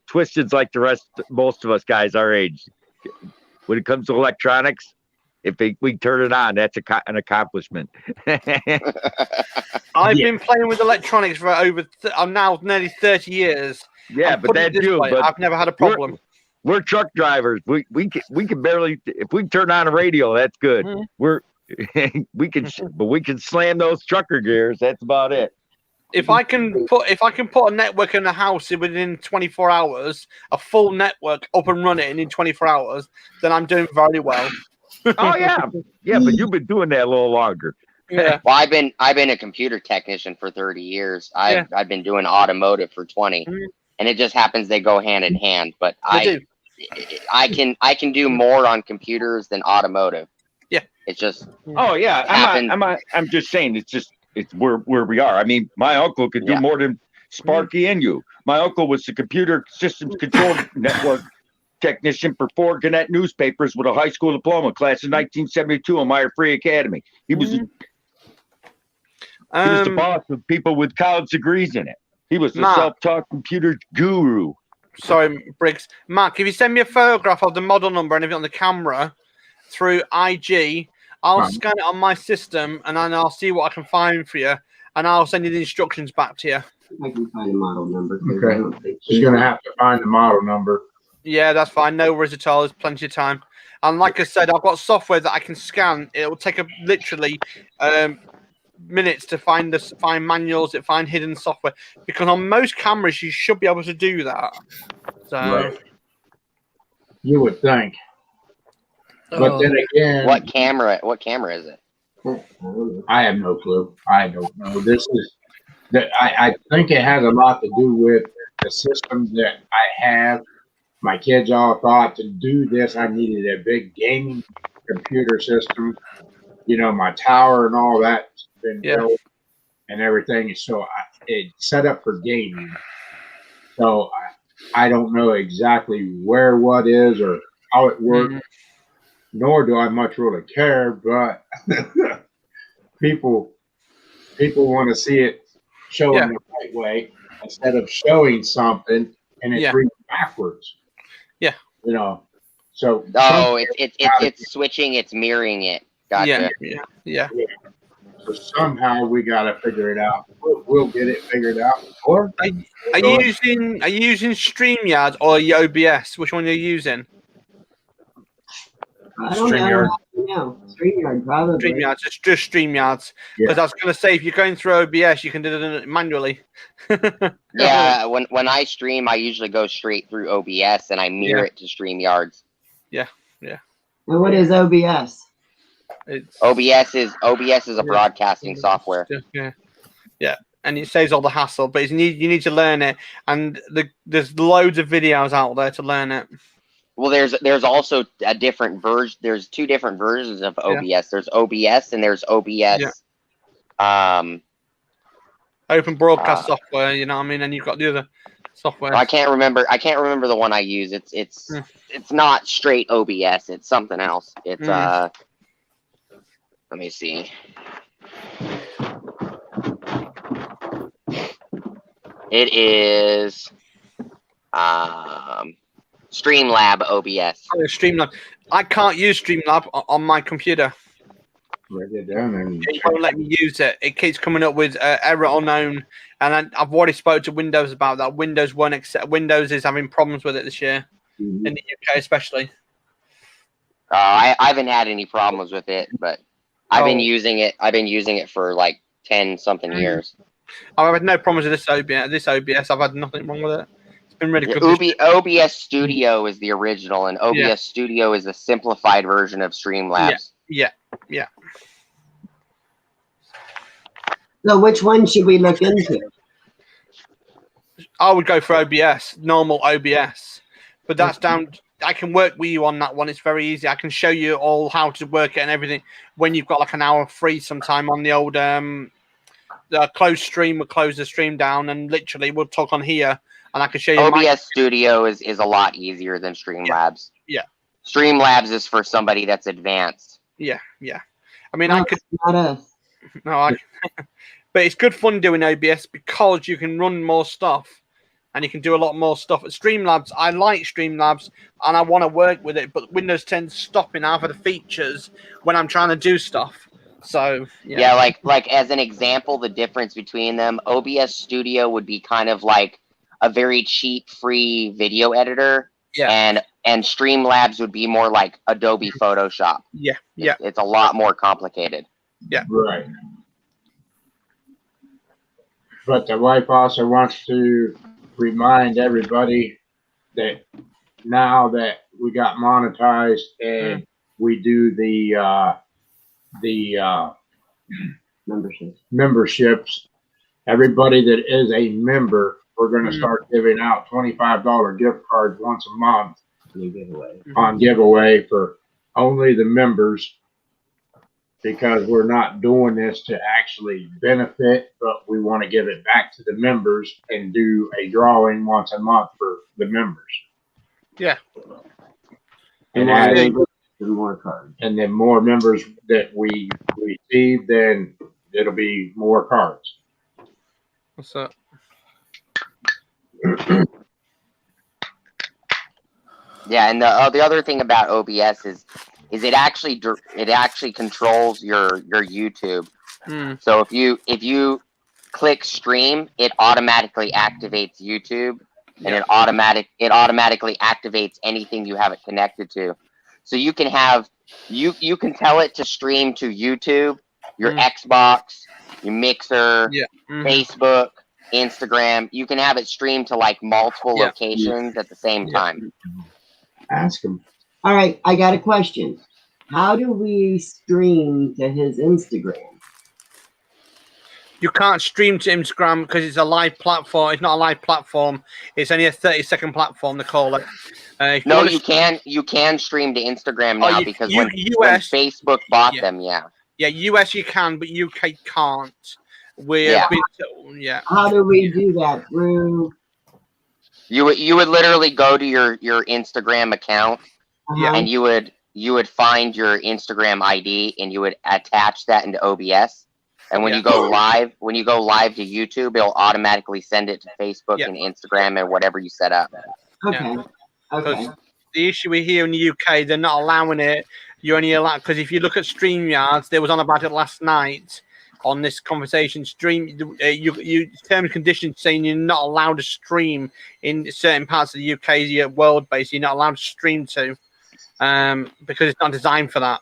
Twisted's like most of us guys our age. When it comes to electronics, if we turn it on, that's an accomplishment. I've been playing with electronics for I'm now nearly 30 years. Yeah, but that's you. But I've never had a problem. We're truck drivers. We can barely, if we turn on a radio, that's good. Mm-hmm. we can slam those trucker gears. That's about it. If I can put a network in the house within 24 hours, a full network up and running in 24 hours, then I'm doing very well. Oh yeah, but you've been doing that a little longer. Yeah. Well, I've been a computer technician for 30 years. I've been doing automotive for 20, and it just happens they go hand in hand. But I can do more on computers than automotive. It's just Oh yeah, happened. I'm just saying it's where we are. I mean, my uncle could do Yeah. more than Sparky and you. My uncle was the computer systems control network technician for 4 Gannett newspapers with a high school diploma, class of 1972 on Meyer Free Academy. He was he was the boss of people with college degrees in it. He was the Mark. self-taught computer guru. Sorry, Briggs. Mark, if you send me a photograph of the model number and everything on the camera through IG, I'll scan it on my system and then I'll see what I can find for you, and I'll send you the instructions back to you. I can find a model number. Okay. She's going to have to find the model number. Yeah, that's fine. No worries at all. There's plenty of time. And like I said, I've got software that I can scan. It will take literally minutes to find manuals, to find hidden software. Because on most cameras, you should be able to do that. So Right. You would think. But then again, What camera is it? I have no clue. I don't know. This is that I think it has a lot to do with the systems that I have. My kids all thought to do this, I needed a big gaming computer system. You know, my tower and all that's been built and everything. So it's set up for gaming. So I don't know exactly where what is or how it works, nor do I much really care, but people want to see it showing the right way instead of showing something and it's reading backwards. Yeah. You know, so. It's switching, it's mirroring it. Gotcha. Yeah. So somehow we got to figure it out. We'll get it figured out. Or are you using StreamYard or OBS? Which one are you using? I don't know. No, StreamYard probably. StreamYards, it's just StreamYards. Because I was going to say, if you're going through OBS, you can do it manually. Yeah, when I stream, I usually go straight through OBS and I mirror it to StreamYards. Yeah. And what is OBS? OBS is a broadcasting software. Yeah, and it saves all the hassle, but you need to learn it, and there's loads of videos out there to learn it. Well, there's also a different version. There's 2 different versions of OBS. There's OBS and there's OBS. Open broadcast software. You know what I mean? And you've got the other software. I can't remember the one I use. It's not straight OBS. It's something else. It's let me see. It is Streamlab OBS. Oh, Streamlab. I can't use Streamlab on my computer. Write it down and it won't let me use it. It keeps coming up with error unknown, and I've already spoke to Windows about that. Windows won't accept. Windows is having problems with it this year, in the UK especially. I haven't had any problems with it, but I've been using it. I've been using it for like 10 something years. I've had no problems with this OBS. I've had nothing wrong with it. It's been really good. OBS Studio is the original, and OBS Studio is a simplified version of Streamlabs. Yeah. So which one should we look into? I would go for OBS, normal OBS, but that's down. I can work with you on that one. It's very easy. I can show you all how to work it and everything when you've got like an hour free sometime on the old the closed stream. We'll close the stream down and literally we'll talk on here and I can show you. OBS Studio is a lot easier than Streamlabs. Yeah. Streamlabs is for somebody that's advanced. Yeah. I mean, I could. But it's good fun doing OBS because you can run more stuff. And you can do a lot more stuff at Streamlabs. I like Streamlabs and I want to work with it, but Windows 10 stopping half of the features when I'm trying to do stuff. So yeah, like as an example, the difference between them, OBS Studio would be kind of like a very cheap, free video editor. Yeah. And Streamlabs would be more like Adobe Photoshop. Yeah. It's a lot more complicated. Yeah. Right. But the wife also wants to remind everybody that now that we got monetized and we do the memberships, everybody that is a member, we're going to start giving out $25 gift cards once a month on giveaway for only the members. because we're not doing this to actually benefit, but we want to give it back to the members and do a drawing once a month for the members. Yeah. And more cards. And then more members that we receive, then it'll be more cards. What's that? Yeah, and the other thing about OBS is it actually controls your YouTube. So if you click stream, it automatically activates YouTube, and it automatically activates anything you have it connected to. So you can have you can tell it to stream to YouTube, your Xbox, your Mixer, Facebook, Instagram. You can have it stream to like multiple locations at the same time. Ask him. All right, I got a question. How do we stream to his Instagram? You can't stream to Instagram because it's a live platform. It's not a live platform. It's only a 30-second platform, they call it. No, you can stream to Instagram now because when Facebook bought them, Yeah, US you can, but UK can't. How do we do that? Through you would literally go to your Instagram account, and you would find your Instagram ID and you would attach that into OBS. And when you go live to YouTube, it'll automatically send it to Facebook and Instagram and whatever you set up. Okay. Okay. The issue here in the UK, they're not allowing it. You're only allowed because if you look at StreamYards, there was on about it last night on this conversation. You terms and conditions saying you're not allowed to stream in certain parts of the UK world. Basically, you're not allowed to stream to because it's not designed for that.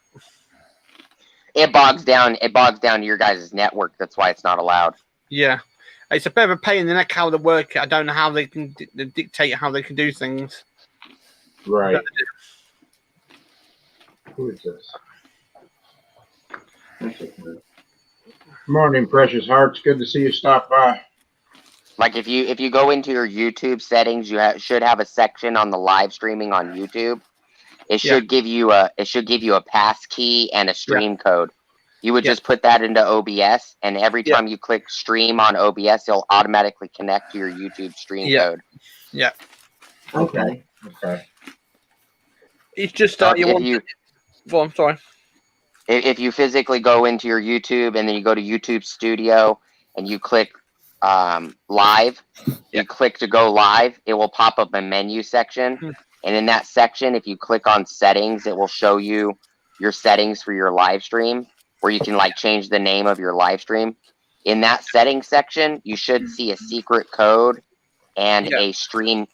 It bogs down to your guys' network. That's why it's not allowed. Yeah, it's a bit of a pain in the neck how they work it. I don't know how they can dictate how they can do things. Right. Who is this? Morning, precious hearts. Good to see you stop by. Like if you go into your YouTube settings, you should have a section on the live streaming on YouTube. It should give you a pass key and a stream code. You would just put that into OBS, and every time you click stream on OBS, it'll automatically connect to your YouTube stream code. Yeah. Okay. Okay. It's just Well, I'm sorry. If you physically go into your YouTube and then you go to YouTube Studio and you click live, you click to go live, it will pop up a menu section. And in that section, if you click on settings, it will show you your settings for your live stream, where you can like change the name of your live stream. In that settings section, you should see a secret code and a stream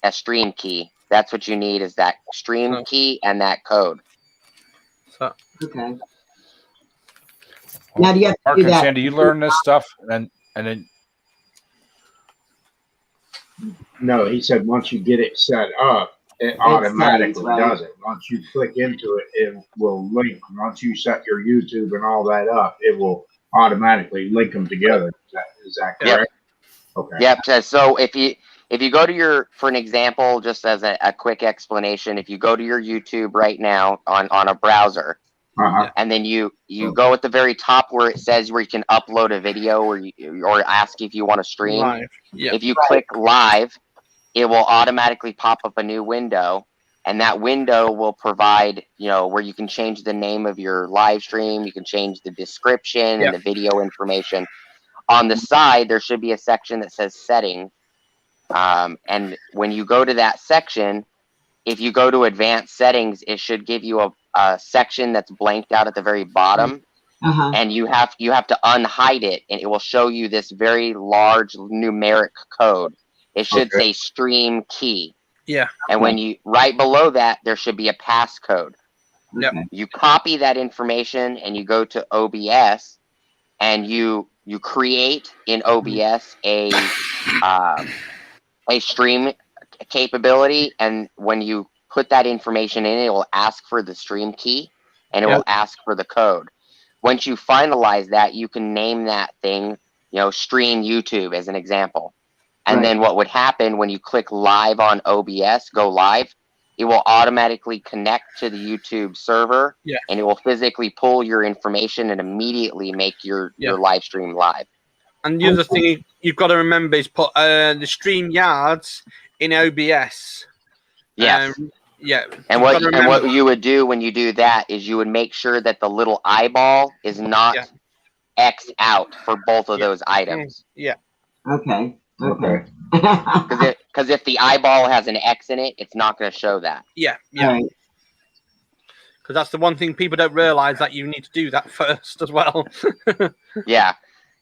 key. That's what you need, is that stream key and that code. Okay. Now do you have to Mark do and that? Sandy, you learn this stuff and then No, he said once you get it set up, it automatically does it. Once you click into it, it will link. Once you set your YouTube and all that up, it will automatically link them together. Is that correct? Okay. Yep. So if you go to for an example, just as a quick explanation, if you go to your YouTube right now on a browser, and then you go at the very top where it says where you can upload a video or ask if you want to stream. Live. Yeah. If you click live, it will automatically pop up a new window, and that window will provide, where you can change the name of your live stream, you can change the description and the video information. On the side, there should be a section that says setting. And when you go to that section, if you go to advanced settings, it should give you a section that's blanked out at the very bottom. And you have to unhide it, and it will show you this very large numeric code. It should say stream key. Yeah. And when right below that, there should be a passcode. Yep. You copy that information and you go to OBS and you create in OBS a stream capability. And when you put that information in, it will ask for the stream key and it will ask for the code. Once you finalize that, you can name that thing, stream YouTube as an example. And then what would happen when you click live on OBS, go live, it will automatically connect to the YouTube server, and it will physically pull your information and immediately make your live stream live. And the other thing you've got to remember is put the StreamYards in OBS. Yes. Yeah. And what you would do when you do that is you would make sure that the little eyeball is not X'd out for both of those items. Yeah. Okay. Because if the eyeball has an X in it, it's not going to show that. Yeah. Because that's the one thing people don't realize, that you need to do that first as well. Yeah.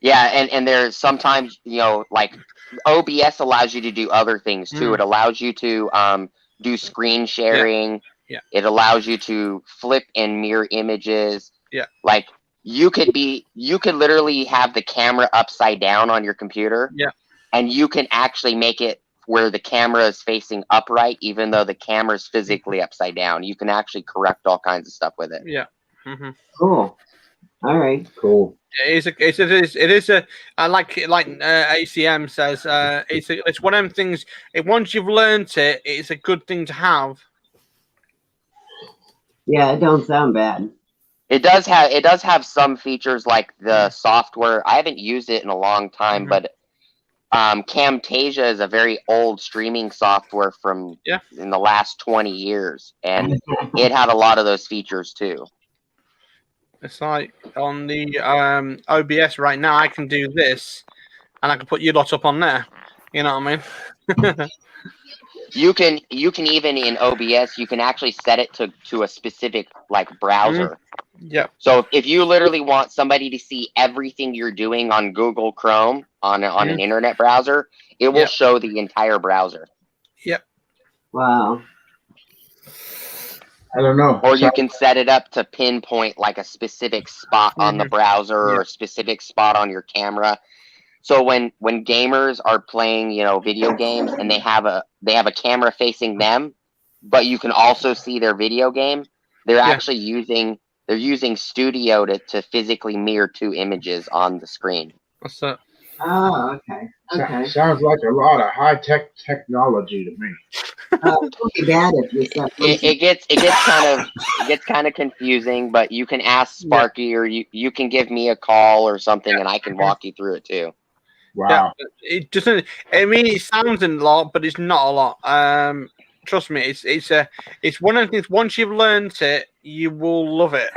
And there's sometimes, like OBS allows you to do other things too. It allows you to do screen sharing. Yeah. It allows you to flip and mirror images. Yeah. Like you could literally have the camera upside down on your computer. Yeah. And you can actually make it where the camera is facing upright, even though the camera is physically upside down. You can actually correct all kinds of stuff with it. Yeah. Cool. All right. Cool. It is a like ACM says, it's one of them things. Once you've learned it, it's a good thing to have. Yeah, it don't sound bad. It does have some features like the software. I haven't used it in a long time, but Camtasia is a very old streaming software from in the last 20 years, and it had a lot of those features too. It's like on the OBS right now, I can do this, and I can put you lot up on there. You know what I mean? You can even in OBS, you can actually set it to a specific like browser. Yeah. So if you literally want somebody to see everything you're doing on Google Chrome on an internet browser, it will show the entire browser. Yep. Wow. I don't know. Or you can set it up to pinpoint like a specific spot on the browser or a specific spot on your camera. So when gamers are playing, video games and they have a camera facing them, but you can also see their video game, they're actually using Studio to physically mirror two images on the screen. What's that? Oh, okay. Sounds like a lot of high-tech technology to me. Too bad if you said It gets kind of confusing, but you can ask Sparky or you can give me a call or something, and I can walk you through it too. Wow. Yeah, it doesn't. I mean, it sounds a lot, but it's not a lot. Trust me, it's one of the things. Once you've learned it, you will love it.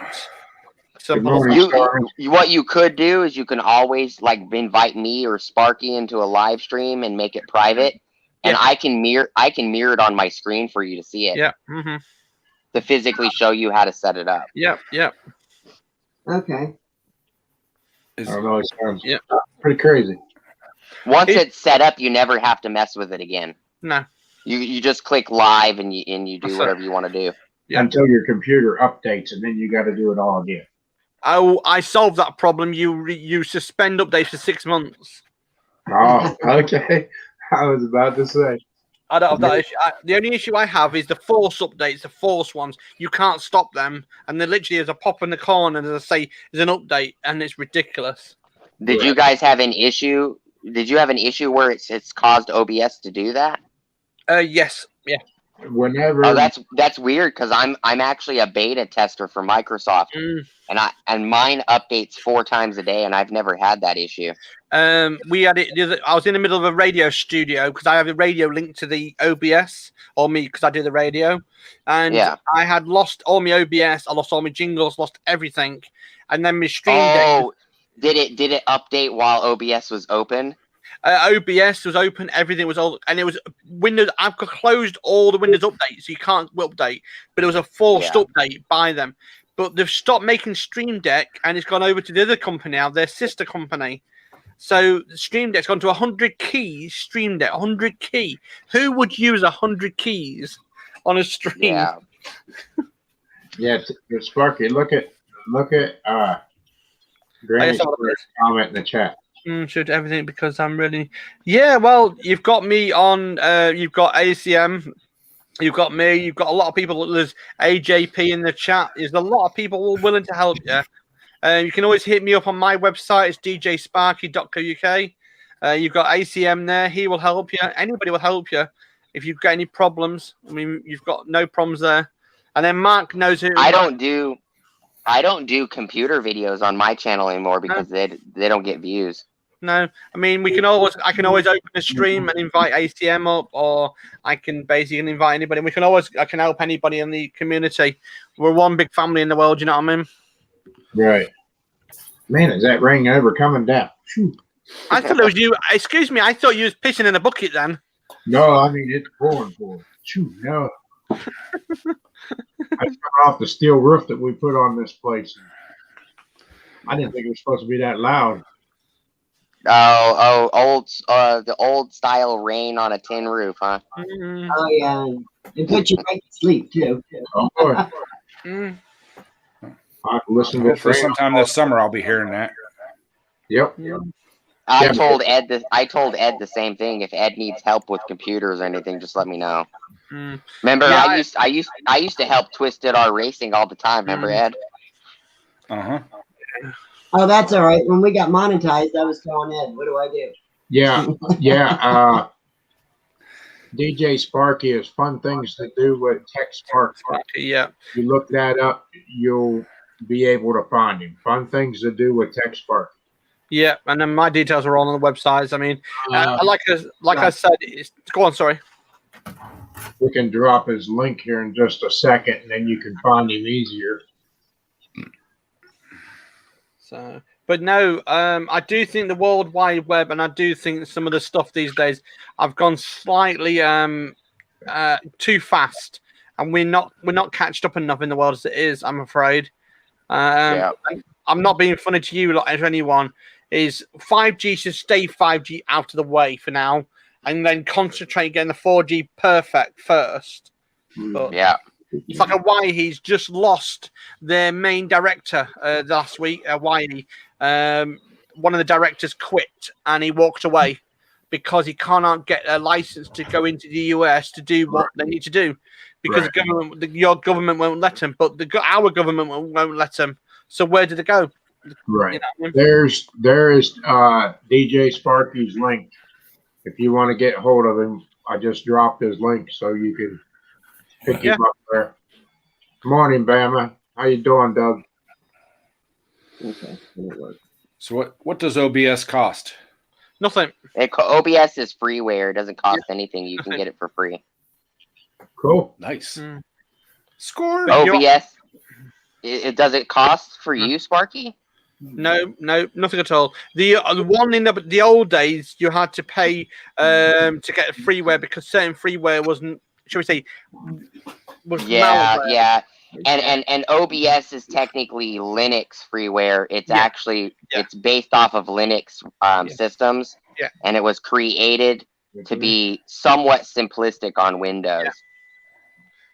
What you could do is you can always like invite me or Sparky into a live stream and make it private, and I can mirror it on my screen for you to see it. Yeah. To physically show you how to set it up. Yep. Okay. I don't know. It sounds pretty crazy. Once it's set up, you never have to mess with it again. No. You just click live and you do whatever you want to do. Yeah. Until your computer updates, and then you got to do it all again. Oh, I solved that problem. You suspend updates for 6 months. Oh, okay. I was about to say. I don't have that issue. The only issue I have is the force updates, the force ones. You can't stop them, and there literally is a pop in the corner, and as I say, there's an update, and it's ridiculous. Did you guys have an issue? Did you have an issue where it's caused OBS to do that? Yes. Yeah. Whenever. Oh, that's weird because I'm actually a beta tester for Microsoft, and mine updates 4 times a day, and I've never had that issue. We had it. I was in the middle of a radio studio because I have a radio linked to the OBS, or me because I do the radio, and I had lost all my OBS. I lost all my jingles, lost everything, and then my stream deck. Oh, did it update while OBS was open? OBS was open, everything was all, and it was Windows. I've closed all the Windows updates, so you can't update. But it was a forced update by them. But they've stopped making Stream Deck, and it's gone over to the other company now, their sister company. So Stream Deck's gone to 100 keys. Stream Deck, 100 key. Who would use 100 keys on a stream? Yeah, Sparky, look at Granny's first comment in the chat. Should everything because I'm really well, you've got me on you've got ACM, you've got me, you've got a lot of people. There's AJP in the chat. There's a lot of people willing to help you. You can always hit me up on my website. It's djsparky.co.uk. You've got ACM there, he will help you, anybody will help you. if you've got any problems. I mean, you've got no problems there. And then Mark knows who. I don't do computer videos on my channel anymore because they don't get views. No, I mean I can always open a stream and invite ACM up, or I can basically invite anybody. I can help anybody in the community. We're one big family in the world. You know what I mean? Right. Man, is that rain ever coming down? Phew. I thought it was you. Excuse me. I thought you was pissing in a bucket then. No, I mean it's pouring. Phew, no. I coming off the steel roof that we put on this place. I didn't think it was supposed to be that loud. The old style rain on a tin roof, huh? Mm-hmm. Oh yeah, it puts you right to sleep too. Oh boy. I listen to For sometime this summer, I'll be hearing that. Yep. I told Ed the same thing. If Ed needs help with computers or anything, just let me know. Remember, I used to help Twisted R Racing all the time. Remember, Ed? Oh, that's all right. When we got monetized, I was telling Ed, what do I do? Yeah. DJ Sparky is fun things to do with Tech Sparky. Yeah. If you look that up, you'll be able to find him. Fun things to do with Tech Sparky. Yeah, and then my details are all on the websites. I mean, I said, go on. Sorry. We can drop his link here in just a second, and then you can find him easier. So, but no, I do think the World Wide Web, and I do think some of the stuff these days, I've gone slightly too fast, and we're not catched up enough in the world as it is. I'm afraid. I'm not being funny to you, like to anyone. Is 5G should stay 5G out of the way for now, and then concentrate getting the 4G perfect first. But yeah. It's like a He's just lost their main director last week. Wiley, one of the directors quit and he walked away because he cannot get a license to go into the US to do what they need to do because your government won't let him, but our government won't let him. So where did it go? Right. You know what I mean? There is DJ Sparky's link. If you want to get hold of him, I just dropped his link so you can pick him up there. Good morning, Bama. How you doing, Doug? Okay. So what does OBS cost? Nothing. OBS is freeware. It doesn't cost anything. You can get it for free. Cool. Nice. Score. OBS. It does it cost for you, Sparky? No, nothing at all. The one in the old days, you had to pay to get freeware because certain freeware wasn't. Shall we say? Was malware. Yeah. And OBS is technically Linux freeware. It's actually it's based off of Linux systems. Yeah. And it was created to be somewhat simplistic on Windows.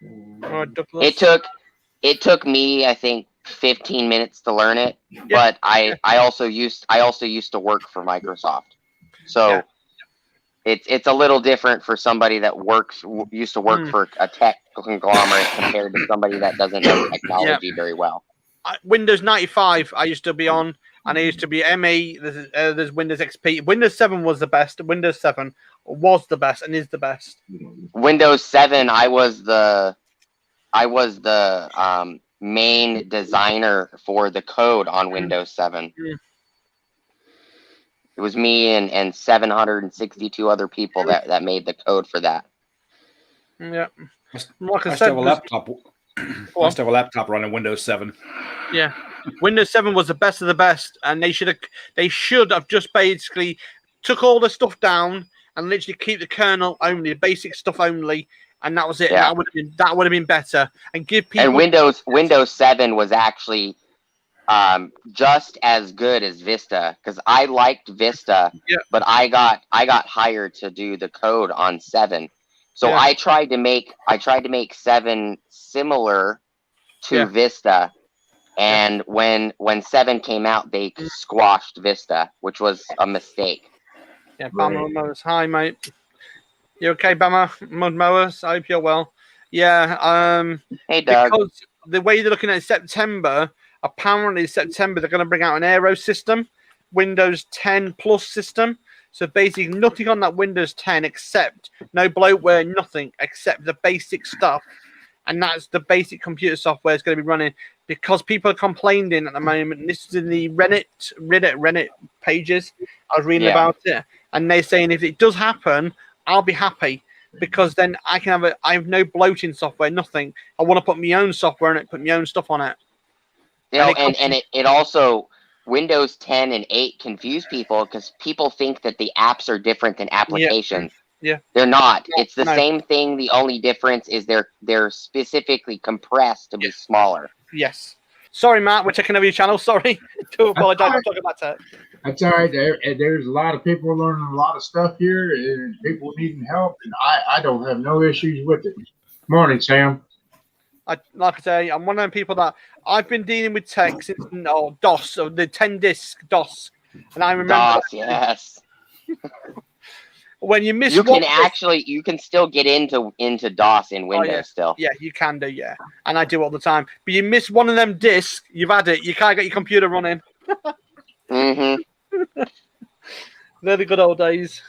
Yeah. It took me, I think, 15 minutes to learn it. Yeah. But I also used to work for Microsoft. So it's a little different for somebody that used to work for a tech conglomerate compared to somebody that doesn't know technology very well. Windows 95 I used to be on, and I used to be ME. There's Windows XP. Windows 7 was the best. Windows 7 was the best and is the best. Windows 7, I was the main designer for the code on Windows 7. It was me and 762 other people that made the code for that. Yeah. Like I said, I must have a laptop running Windows 7. Yeah. Windows 7 was the best of the best, and they should have just basically took all the stuff down and literally keep the kernel only, the basic stuff only, and that was it. Yeah. That would have been better. And give people. And Windows 7 was actually just as good as Vista, because I liked Vista, but I got hired to do the code on 7. So I tried to make 7 similar to Vista, and when 7 came out, they squashed Vista, which was a mistake. Yeah, Bama Mowers. Hi, mate. You okay, Bama Mowers? I hope you're well. Yeah. Hey, Doug. Because the way they're looking at September, apparently September they're going to bring out an Aero system, Windows 10 Plus system. So basically, nothing on that Windows 10 except no bloatware, nothing except the basic stuff. And that's the basic computer software is going to be running because people are complaining at the moment. And this is in the Reddit pages. I was reading about it, and they're saying if it does happen, I'll be happy because then I have no bloating software, nothing. I want to put my own software in it, put my own stuff on it. You know, and it also Windows 10 and 8 confuse people because people think that the apps are different than applications. Yeah. They're not. It's the same thing. The only difference is they're specifically compressed to be smaller. Yes. Sorry, Matt. We're checking over your channel. Sorry. To apologize for talking about that. That's all right. There's a lot of people learning a lot of stuff here, and people needing help, and I don't have no issues with it. Morning, Sam. Like I say, I'm one of them people that I've been dealing with tech since DOS, or the 10 disc DOS, and I remember DOS, yes. When you miss you can still get into DOS in Windows still. Yeah, you can do, and I do all the time. But you miss one of them discs, you've had it. You can't get your computer running. They're the good old days.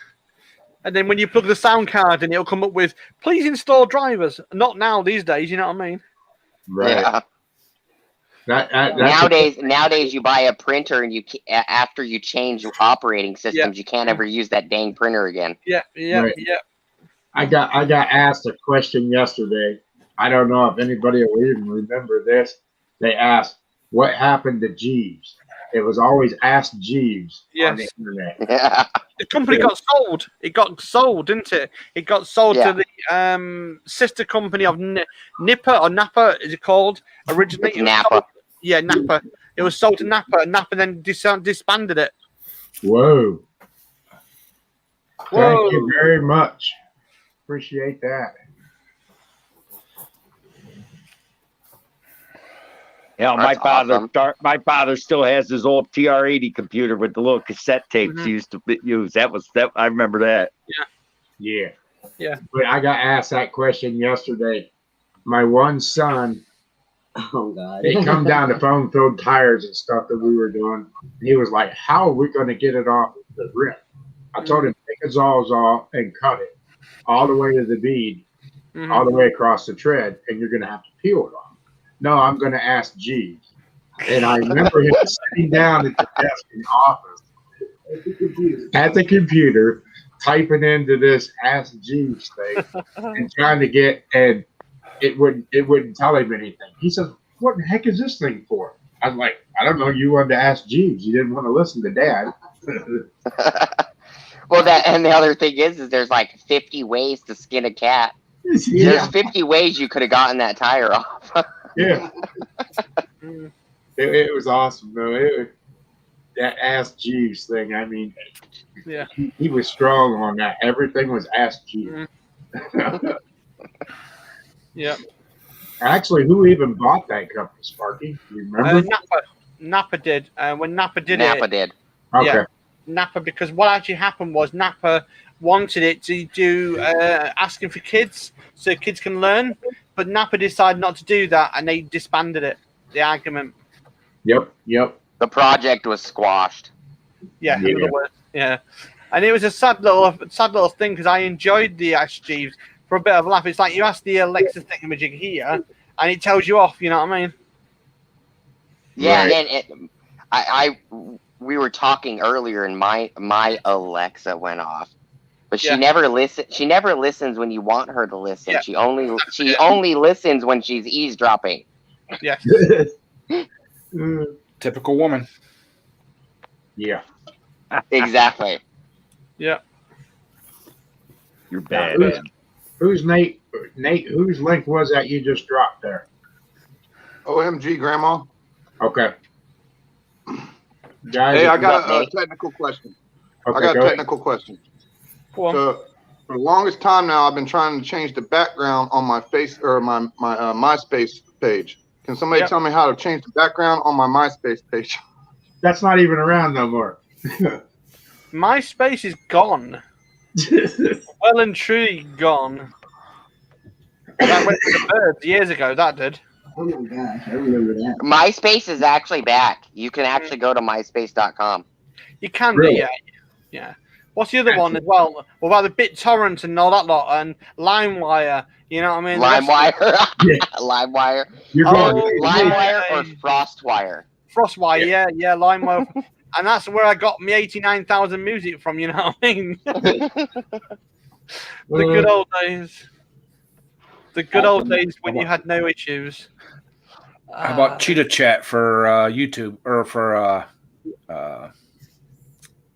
And then when you plug the sound card in, it'll come up with please install drivers. Not now these days, you know what I mean? Right. Yeah. Nowadays you buy a printer and after you change operating systems, you can't ever use that dang printer again. Yeah. I got asked a question yesterday. I don't know if anybody will even remember this. They asked, "What happened to Jeeves?" It was always Ask Jeeves on the internet. Yeah. The company got sold. It got sold, didn't it? It got sold to the sister company of Napa, is it called? Originally, Napa. Napa. It was sold to Napa, and Napa then disbanded it. Whoa. Thank you very much. Appreciate that. Yeah, my father still has his old TR-80 computer with the little cassette tapes he used to use. That I remember that. Yeah. But I got asked that question yesterday. My one son, oh God, he come down the phone, filled tires and stuff that we were doing. He was like, "How are we going to get it off the rip?" I told him, take a Sawzall and cut it all the way to the bead, all the way across the tread, and you're going to have to peel it off. No, I'm going to ask Jeeves. And I remember him sitting down at the desk in the office at the computer, typing into this Ask Jeeves thing and trying to get, and it wouldn't tell him anything. He says, "What the heck is this thing for?" I was like, "I don't know. You wanted to ask Jeeves. You didn't want to listen to Dad." Well, and the other thing is there's like 50 ways to skin a cat. Yeah. There's 50 ways you could have gotten that tire off. Yeah. It was awesome, though. That Ask Jeeves thing, I mean, he was strong on that. Everything was Ask Jeeves. Yeah. Actually, who even bought that company, Sparky? Do you remember? Napa did. When Napa did Napa it. did. Okay. Yeah, Napa, because what actually happened was Napa wanted it to do asking for kids so kids can learn, but Napa decided not to do that and they disbanded it. The argument. Yep. The project was squashed. Yeah. And it was a sad little thing because I enjoyed the Ask Jeeves for a bit of a laugh. It's like you ask the Alexa thingamajig here and it tells you off. You know what I mean? Yeah, right. And we were talking earlier, and my Alexa went off, but she never listens when you want her to listen. Yeah. She only listens when she's eavesdropping. Yeah. Typical woman. Yeah. Exactly. Yeah. You're bad. Who's Nate? Nate, whose link was that you just dropped there? OMG, Grandma. Okay. Guys, hey, I got a technical question. Okay, I got a technical question. So, for the longest time now, I've been trying to change the background on my face or my MySpace page. Can somebody tell me how to change the background on my MySpace page? That's not even around no more. MySpace is gone. Well and truly gone. That went to the birds years ago. That did. Oh my gosh, I remember that. MySpace is actually back. You can actually go to myspace.com. You can really? do, yeah. What's the other one as well? What about the BitTorrent and all that lot and LimeWire? You know what I mean? LimeWire, LimeWire. LimeWire or FrostWire? FrostWire, yeah, LimeWire. And that's where I got my 89,000 music from, you know what I mean? The good old days. The good old days when you had no issues. How about Cheetah Chat for YouTube or for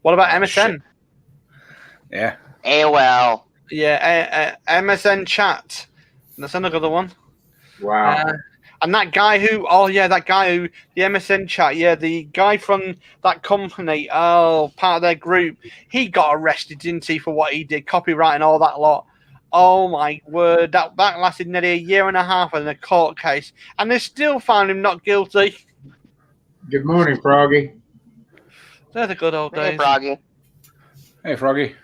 what about MSN? Yeah. AOL. Yeah, MSN Chat. That's another one. Wow. And that guy who, the MSN Chat, the guy from that company, part of their group, he got arrested, didn't he, for what he did, copyright and all that lot. Oh my word, that lasted nearly a year and a half in a court case, and they still found him not guilty. Good morning, Froggy. They're the good old days. Hey, Froggy. Hey, Froggy.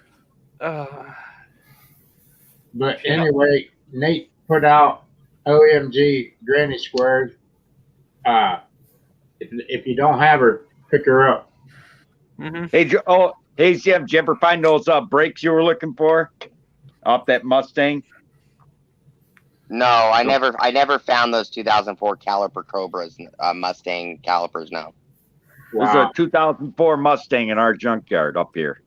But anyway, Nate put out OMG Granny Squares. If you don't have her, pick her up. Mm-hmm. Hey, Jim, did you ever find those brakes you were looking for off that Mustang? No, I never found those 2004 caliper Cobras, Mustang calipers. No. Wow. There's a 2004 Mustang in our junkyard up here.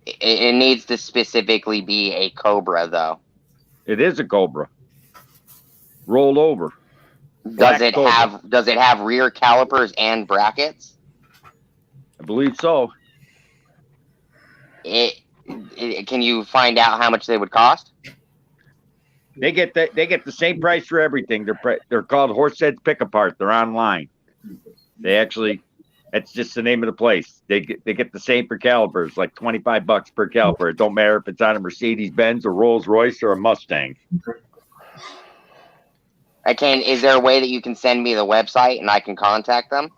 It needs to specifically be a Cobra, though. It is a Cobra. Rolled over. Does it have rear calipers and brackets? I believe so. Can you find out how much they would cost? They get the same price for everything. They're called Horseheads Pick Apart. They're online. They actually, that's just the name of the place. They get the same for calipers, like $25 per caliper. It don't matter if it's on a Mercedes-Benz or Rolls-Royce or a Mustang. Is there a way that you can send me the website and I can contact them?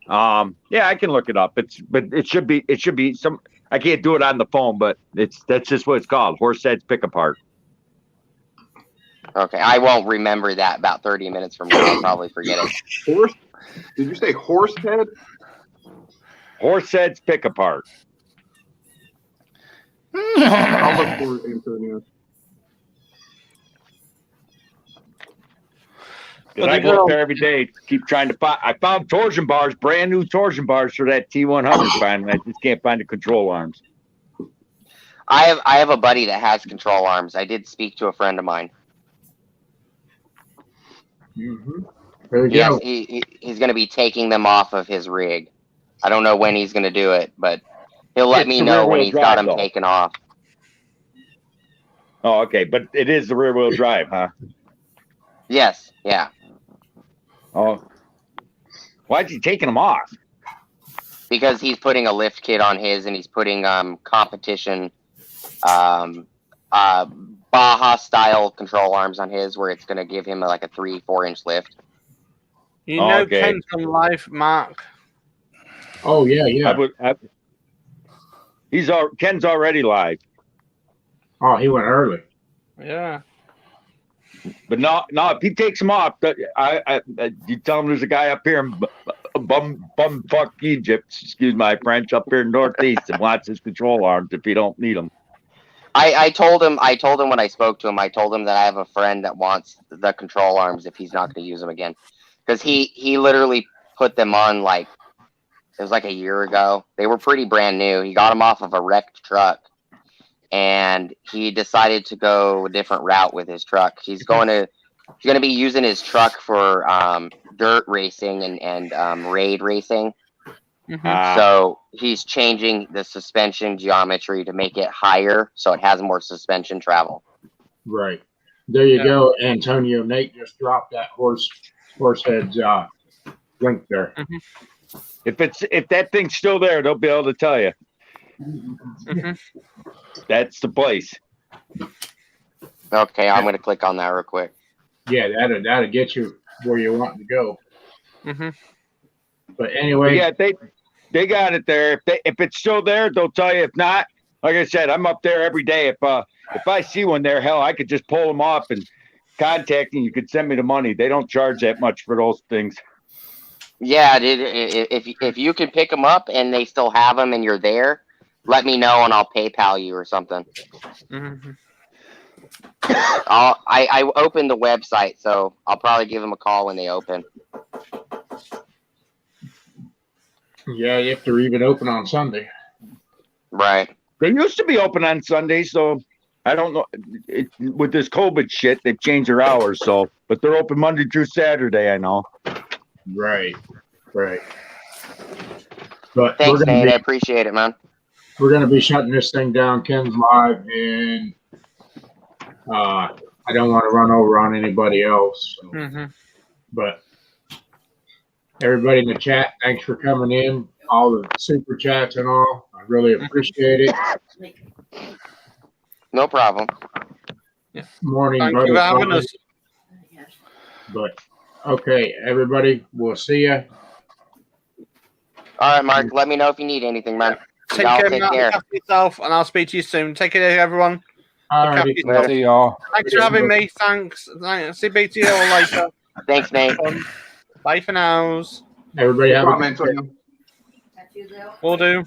Yeah, I can look it up. But it should be some. I can't do it on the phone, but that's just what it's called. Horseheads Pick Apart. Okay, I won't remember that about 30 minutes from now. I'll probably forget it. Did you say Horsehead? Horseheads Pick Apart. I'll look for it, Antonio. I go up there every day, keep trying to find. I found torsion bars, brand new torsion bars for that T100 finally. I just can't find the control arms. I have a buddy that has control arms. I did speak to a friend of mine. Mm-hmm. There you go. He's going to be taking them off of his rig. I don't know when he's going to do it, but he'll let me know when he's got them taken off. Oh, okay. But it is the rear wheel drive, huh? Yes. Yeah. Oh. Why'd you taking them off? Because he's putting a lift kit on his, and he's putting competition Baja style control arms on his, where it's going to give him like a 3-4 inch lift. You know, Ken's on live, Mark. Oh yeah. Ken's already live. Oh, he went early. Yeah. But no, if he takes them off, you tell him there's a guy up here in bumfuck Egypt, excuse my French, up here in Northeast and wants his control arms if you don't need them. I told him when I spoke to him, I told him that I have a friend that wants the control arms if he's not going to use them again. Because he literally put them on it was like a year ago. They were pretty brand new. He got them off of a wrecked truck. And he decided to go a different route with his truck. He's going to be using his truck for dirt racing and raid racing. Mm-hmm. So he's changing the suspension geometry to make it higher, so it has more suspension travel. Right there, you go, Antonio. Nate just dropped that Horseheads link there. Mm-hmm. If that thing's still there, they'll be able to tell you. Mm-hmm. That's the place. Okay, I'm going to click on that real quick. Yeah, that'll get you where you want to go. Mm-hmm. But anyway, yeah, they got it there. If it's still there, they'll tell you. If not, like I said, I'm up there every day. If I see one there, hell, I could just pull them off and contact you. You could send me the money. They don't charge that much for those things. Yeah, dude. If you can pick them up and they still have them and you're there, let me know and I'll PayPal you or something. Mm-hmm. I opened the website, so I'll probably give them a call when they open. Yeah, you have to leave it open on Sunday. Right. They used to be open on Sundays, so I don't know. With this COVID shit, they've changed their hours. So, but they're open Monday through Saturday. I know. Right. But thanks, Nate. I appreciate it, man. We're gonna be shutting this thing down. Ken's live, and I don't want to run over on anybody else. So. But everybody in the chat, thanks for coming in. All the super chats and all, I really appreciate it. No problem. Morning, Thank you for having us. But okay, everybody, we'll see you. All right, Mark. Let me know if you need anything, man. Take care. Look after yourself, and I'll speak to you soon. Take care, everyone. All right. See y'all. Thanks for having me. Thanks. See you all later. Thanks, Nate. Bye for now. Everybody have a Antonio. Will do.